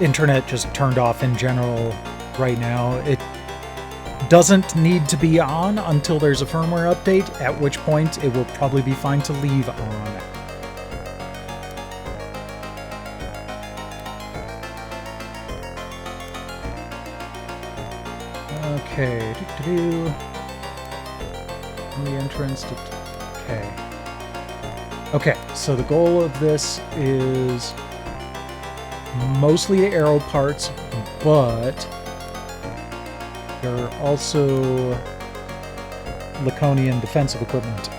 internet just turned off in general right now. It doesn't need to be on until there's a firmware update, at which point it will probably be fine to leave on. Okay, from the entrance to... Okay, so the goal of this is mostly arrow parts, but there are also Laconian defensive equipment.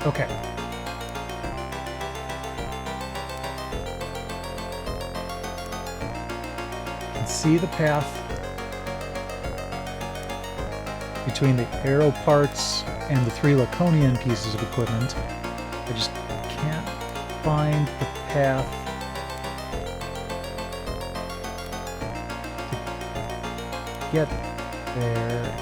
Okay. You can see the path between the arrow parts and the 3 Laconian pieces of equipment. I just can't find the path to get there.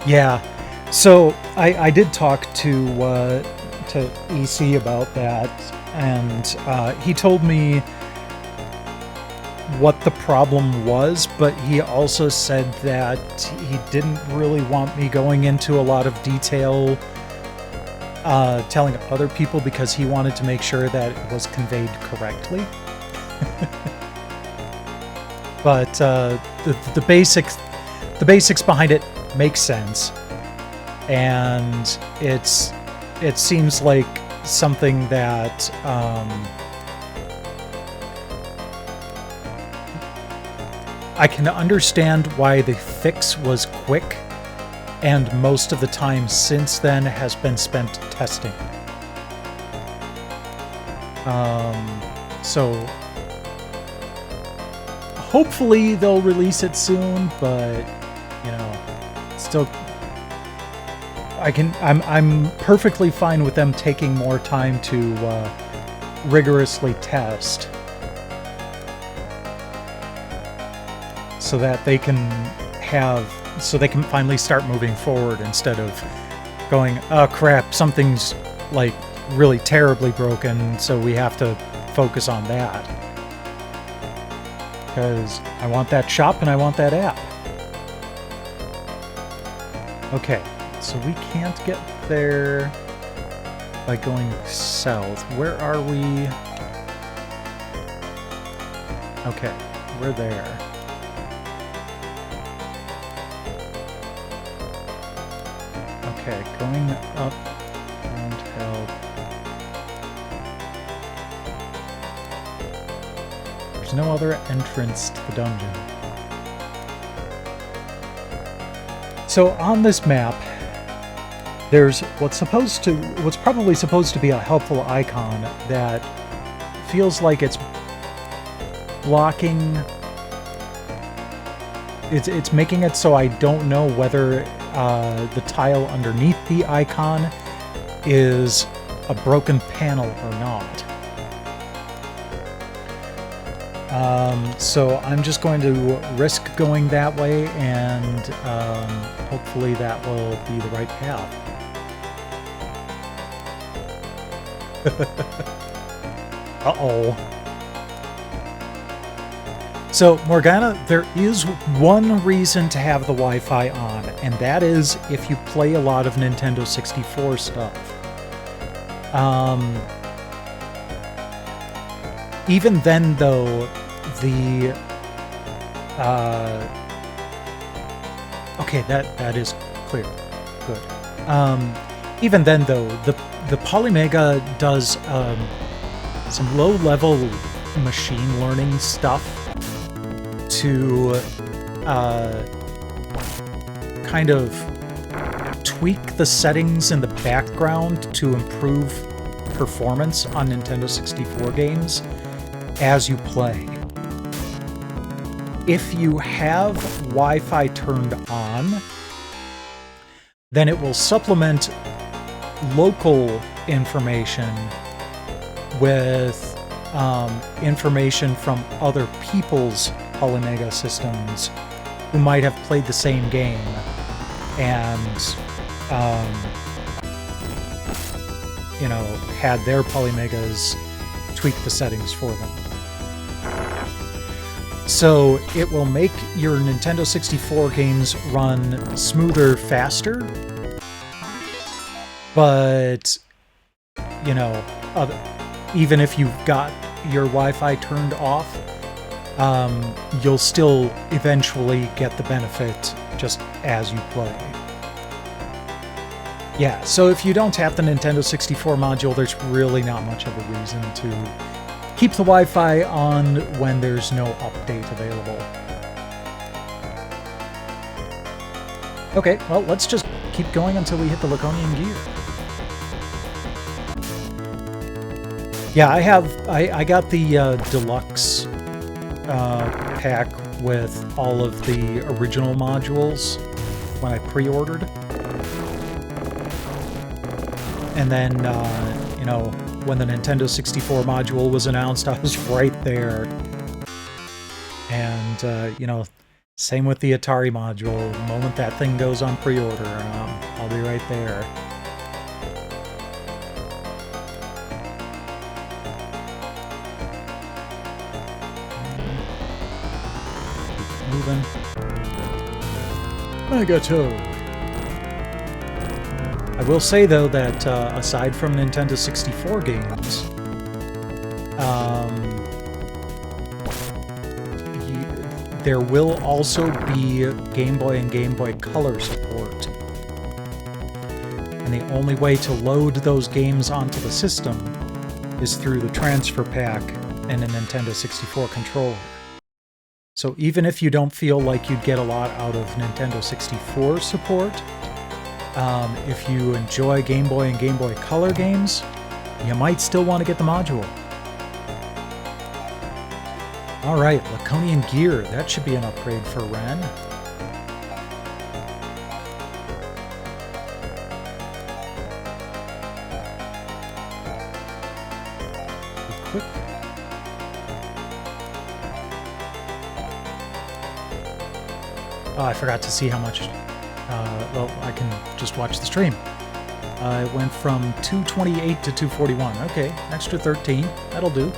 Yeah, so I did talk to EC about that, and he told me what the problem was, but he also said that he didn't really want me going into a lot of detail telling other people because he wanted to make sure that it was conveyed correctly. But the basics behind it makes sense, and it seems like something that I can understand why the fix was quick, and most of the time since then has been spent testing. So hopefully they'll release it soon, but you know, still, I'm perfectly fine with them taking more time to rigorously test, so that they can finally start moving forward instead of going, oh crap, something's like really terribly broken, so we have to focus on that. Because I want that shop and I want that app. Okay, so we can't get there by going south. Where are we? Okay, we're there. Okay, going up won't help. There's no other entrance to the dungeon. So on this map, there's what's probably supposed to be a helpful icon that feels like it's blocking. It's making it so I don't know whether the tile underneath the icon is a broken panel or not. So I'm just going to risk going that way, and hopefully that will be the right path. Uh-oh. So, Morgana, there is one reason to have the Wi-Fi on, and that is if you play a lot of Nintendo 64 stuff. Even then, though, okay, that is clear. Good. Even then, though, the Polymega does some low-level machine learning stuff to kind of tweak the settings in the background to improve performance on Nintendo 64 games as you play. If you have Wi-Fi turned on, then it will supplement local information with information from other people's Polymega systems who might have played the same game and had their Polymegas tweak the settings for them. So it will make your Nintendo 64 games run smoother, faster. But, you know, even if you've got your Wi-Fi turned off, you'll still eventually get the benefit just as you play. Yeah, so if you don't have the Nintendo 64 module, there's really not much of a reason to keep the Wi-Fi on when there's no update available. Okay, well, let's just keep going until we hit the Laconian gear. Yeah, I got the deluxe pack with all of the original modules when I pre-ordered. And then, you know, when the Nintendo 64 module was announced, I was right there. And, you know, same with the Atari module. The moment that thing goes on pre-order, I'll be right there. Keep moving. Megato! I will say, though, that aside from Nintendo 64 games, there will also be Game Boy and Game Boy Color support. And the only way to load those games onto the system is through the transfer pack and a Nintendo 64 controller. So even if you don't feel like you'd get a lot out of Nintendo 64 support, if you enjoy Game Boy and Game Boy Color games, you might still want to get the module. Alright, Laconian Gear. That should be an upgrade for Ren. Quick. Oh, I forgot to see how much... well, I can just watch the stream. It went from 228 to 241. Okay, extra 13. That'll do.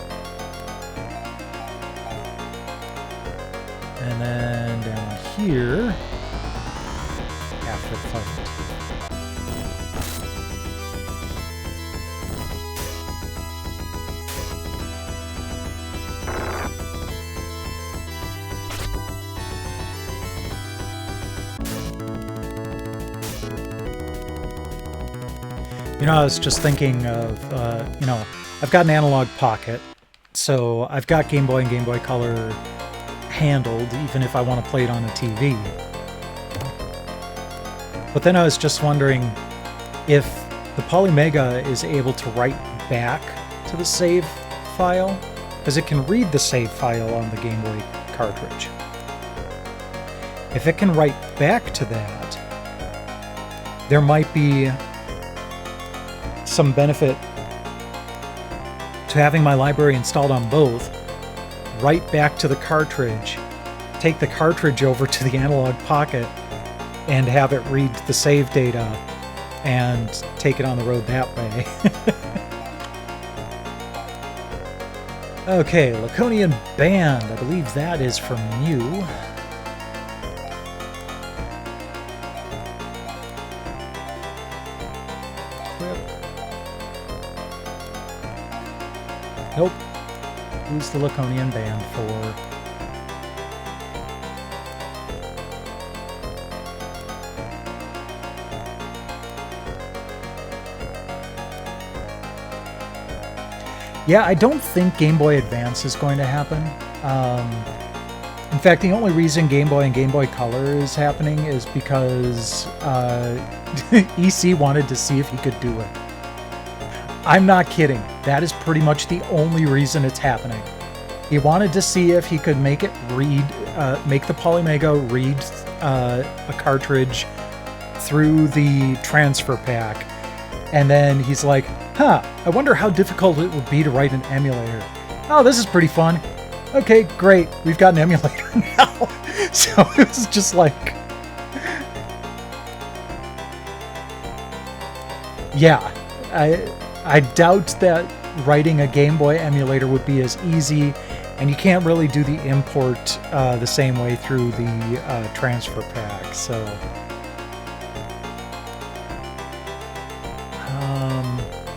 And then down here, after fight. You know, I was just thinking of, you know, I've got an analog pocket, so I've got Game Boy and Game Boy Color handled, even if I want to play it on a TV. But then I was just wondering if the Polymega is able to write back to the save file, because it can read the save file on the Game Boy cartridge. If it can write back to that, there might be some benefit to having my library installed on both, write back to the cartridge, take the cartridge over to the analog pocket, and have it read the save data and take it on the road that way. Okay, Laconian Band. I believe that is from you. Nope. Who's the Laconian Band for? Yeah, I don't think Game Boy Advance is going to happen. In fact, the only reason Game Boy and Game Boy Color is happening is because EC wanted to see if he could do it. I'm not kidding. That is pretty much the only reason it's happening. He wanted to see if he could make it read, make the Polymega read a cartridge through the transfer pack. And then he's like, huh, I wonder how difficult it would be to write an emulator. Oh, this is pretty fun. Okay, great. We've got an emulator now. So it was just like... Yeah, I doubt that writing a Game Boy emulator would be as easy And you can't really do the import the same way through the transfer pack, so...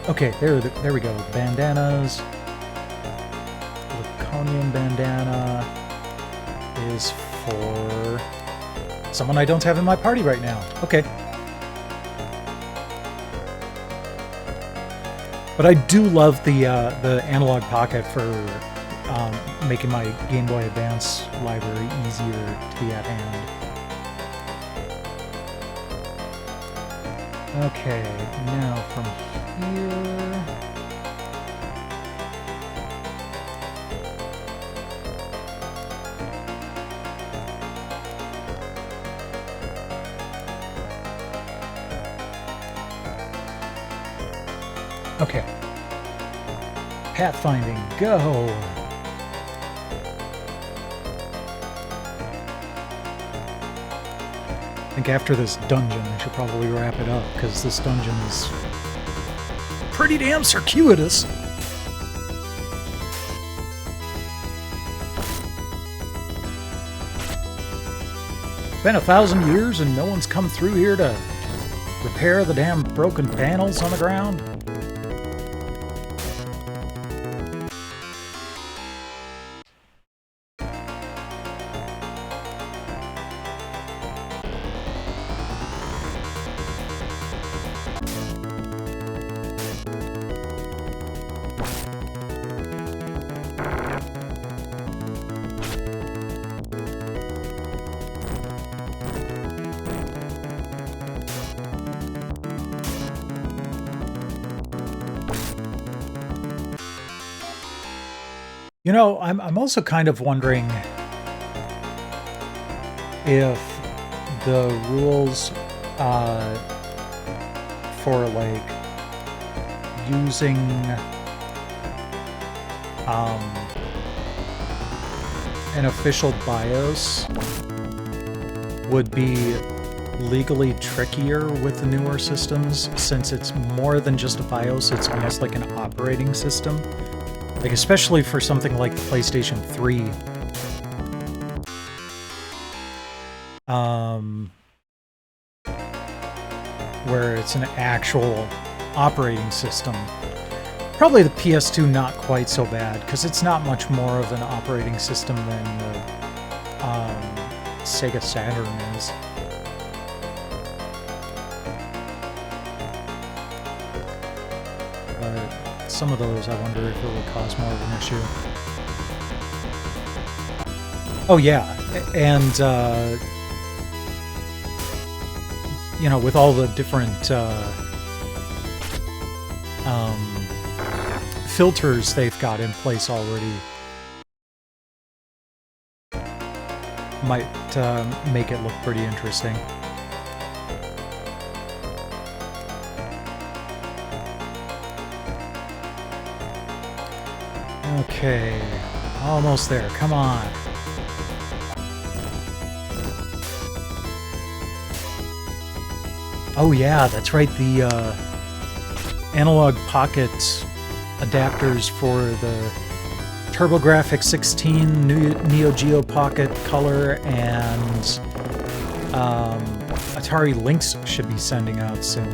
okay, there we go. Bandanas. Laconian bandana is for someone I don't have in my party right now. Okay. But I do love the analog pocket for making my Game Boy Advance library easier to be at hand. Okay, now from here... Okay. Pathfinding, go! I think after this dungeon, I should probably wrap it up, because this dungeon is pretty damn circuitous. It's been 1,000 years and no one's come through here to repair the damn broken panels on the ground. You know, I'm also kind of wondering if the rules for like using an official BIOS would be legally trickier with the newer systems, since it's more than just a BIOS, it's almost like an operating system. Like, especially for something like the PlayStation 3. Where it's an actual operating system. Probably the PS2 not quite so bad, because it's not much more of an operating system than the Sega Saturn is. Some of those, I wonder if it will cause more of an issue. Oh yeah, and you know, with all the different filters they've got in place already, might make it look pretty interesting. Okay, almost there, come on. Oh yeah, that's right, the analog pocket adapters for the TurboGrafx 16, Neo Geo Pocket Color, and Atari Lynx should be sending out soon.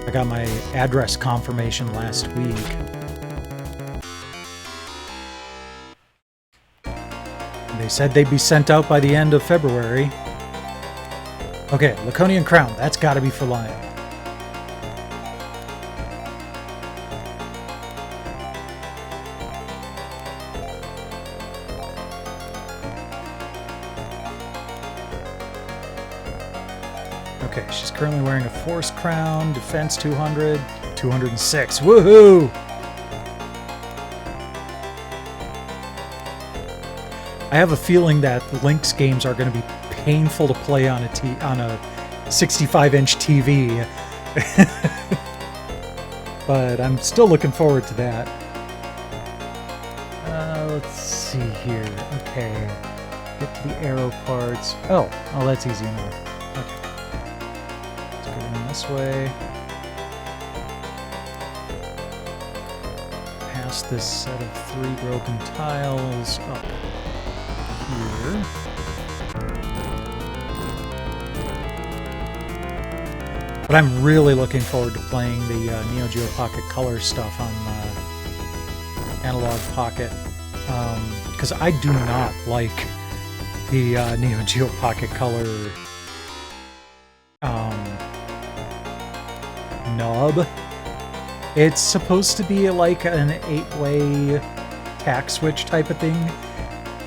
I got my address confirmation last week. They said they'd be sent out by the end of February. Okay, Laconian Crown. That's gotta be for Lion. Okay, she's currently wearing a Force Crown, Defense 200, 206. Woohoo! I have a feeling that the Lynx games are going to be painful to play on a 65-inch TV. But I'm still looking forward to that. Let's see here. Okay. Get to the arrow parts. Oh, that's easy enough. Okay. Let's go in this way. past this set of 3 broken tiles up here. But I'm really looking forward to playing the Neo Geo Pocket Color stuff on Analog Pocket, because I do not like the Neo Geo Pocket Color nub. It's supposed to be like an 8-way tack switch type of thing,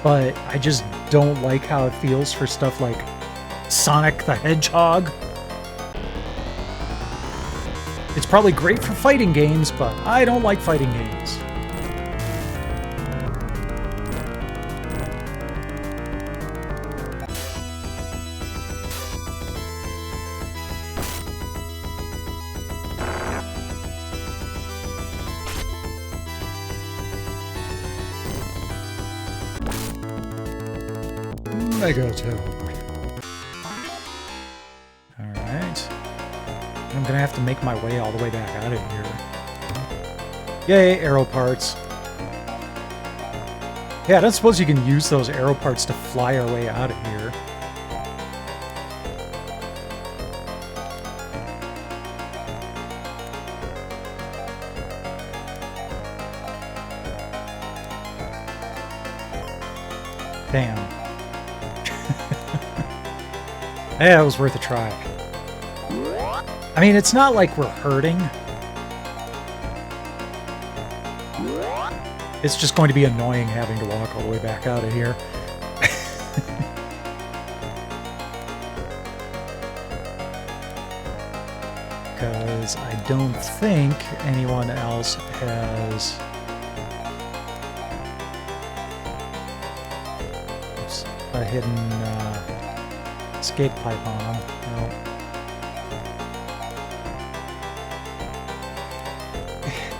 but I just don't like how it feels for stuff like Sonic the Hedgehog. It's probably great for fighting games, but I don't like fighting games. Mega Toad. Alright. I'm gonna have to make my way all the way back out of here. Yay, arrow parts. Yeah, I don't suppose you can use those arrow parts to fly our way out of here. Damn. Yeah, it was worth a try. I mean, it's not like we're hurting. It's just going to be annoying having to walk all the way back out of here. Because I don't think anyone else has... Oops, a hidden escape pipe on them. No.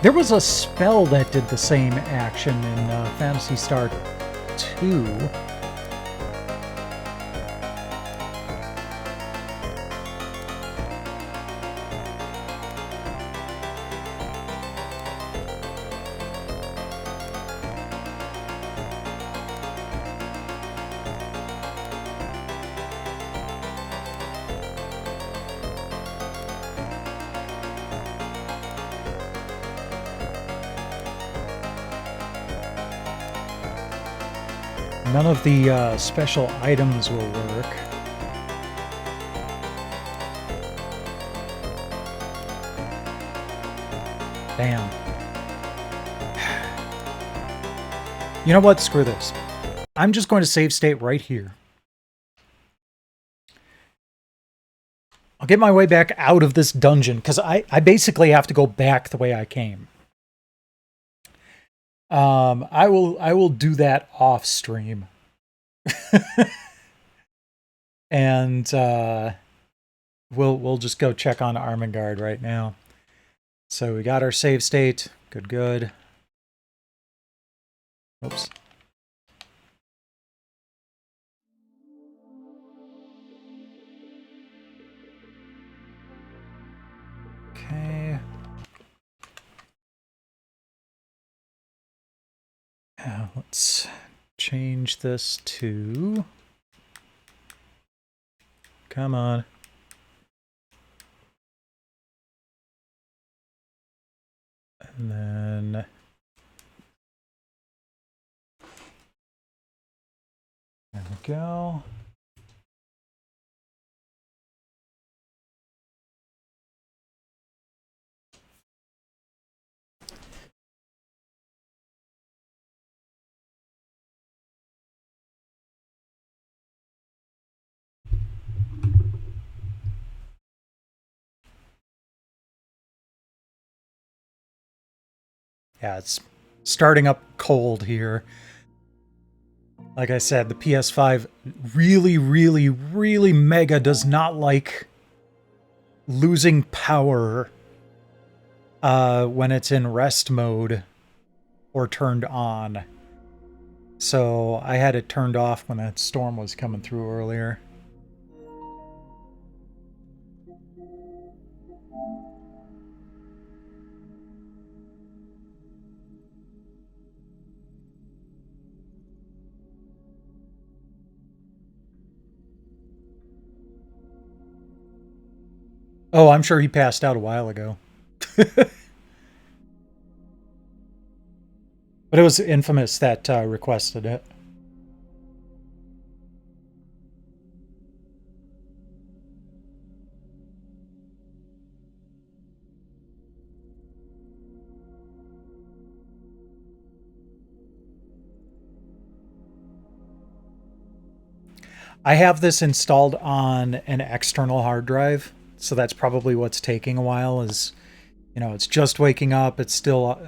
There was a spell that did the same action in Phantasy Star 2. None of the special items will work. Damn. You know what? Screw this. I'm just going to save state right here. I'll get my way back out of this dungeon, because I basically have to go back the way I came. I will do that off stream. And we'll just go check on Armengard right now. So we got our save state. Good. Oops. Okay. Let's change this to... Come on. And then... There we go. Yeah, it's starting up cold here. Like I said, the PS5 really mega does not like losing power when it's in rest mode or turned on. So I had it turned off when that storm was coming through earlier. Oh, I'm sure he passed out a while ago. But it was Infamous that requested it. I have this installed on an external hard drive, so that's probably what's taking a while. Is it's just waking up. It's still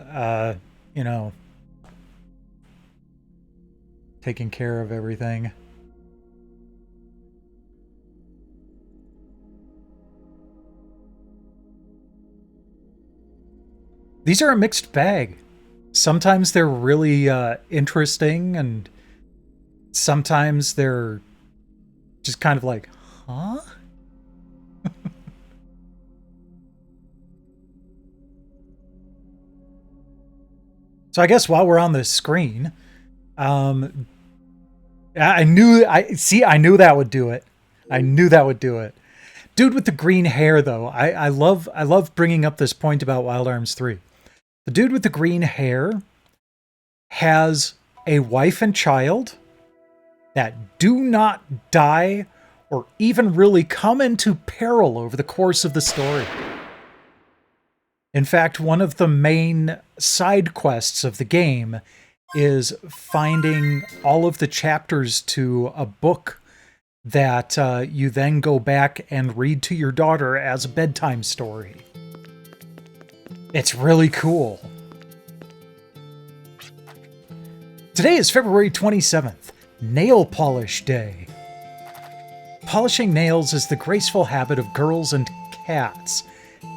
you know taking care of everything. These are a mixed bag. Sometimes they're really interesting, and sometimes they're just kind of like, huh? So I guess while we're on the screen, um, I knew I knew that would do it. I knew that would do it. Dude with the green hair, though, I love bringing up this point about Wild Arms 3. The dude with the green hair has a wife and child that do not die or even really come into peril over the course of the story. In fact, one of the main side quests of the game is finding all of the chapters to a book that you then go back and read to your daughter as a bedtime story. It's really cool. Today is February 27th, Nail Polish Day. Polishing nails is the graceful habit of girls and cats.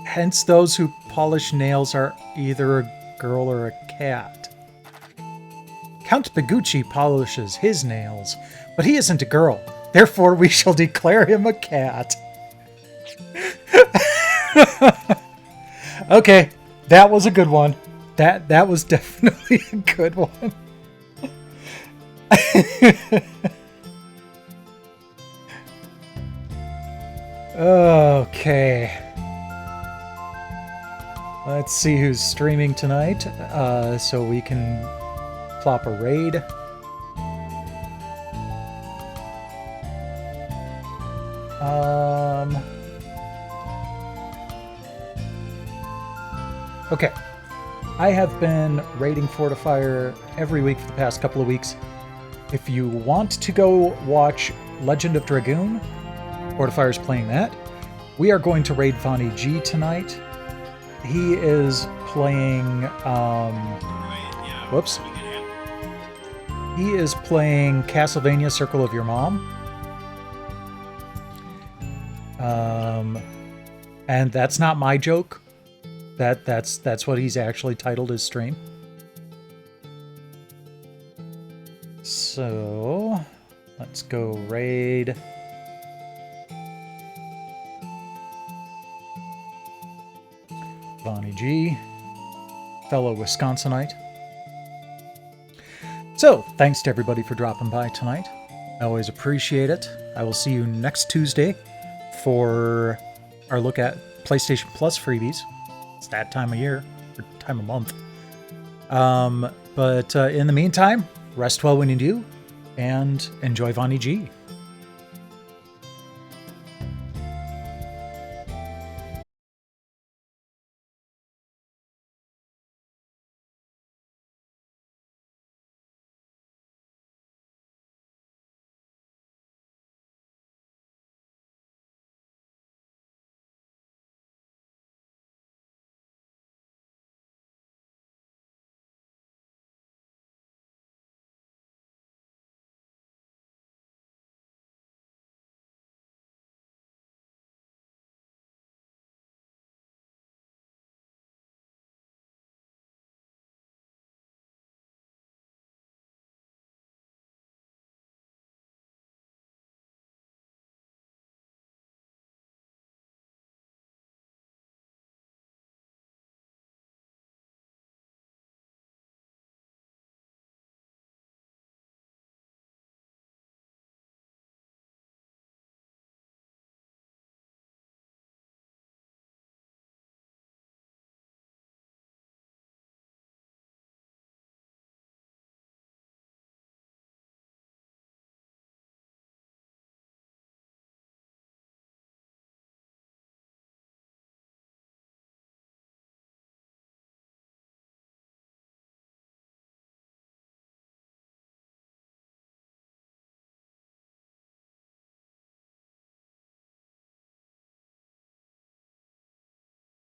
Hence, those who polish nails are either a girl or a cat. Count Begucci polishes his nails, but he isn't a girl. Therefore, we shall declare him a cat. Okay, that was a good one. That was definitely a good one. Okay. Let's see who's streaming tonight, so we can plop a raid. Okay. I have been raiding Fortifier every week for the past couple of weeks. If you want to go watch Legend of Dragoon, Fortifier's playing that. We are going to raid Vonnie G tonight. He is playing, whoops. He is playing Castlevania Circle of Your Mom. And that's not my joke. That's what he's actually titled his stream. So, let's go raid. Vonnie G, fellow Wisconsinite. So, thanks to everybody for dropping by tonight. I always appreciate it. I will see you next Tuesday for our look at PlayStation Plus freebies. It's that time of year, or time of month. But in the meantime, rest well when you do, and enjoy Vonnie G.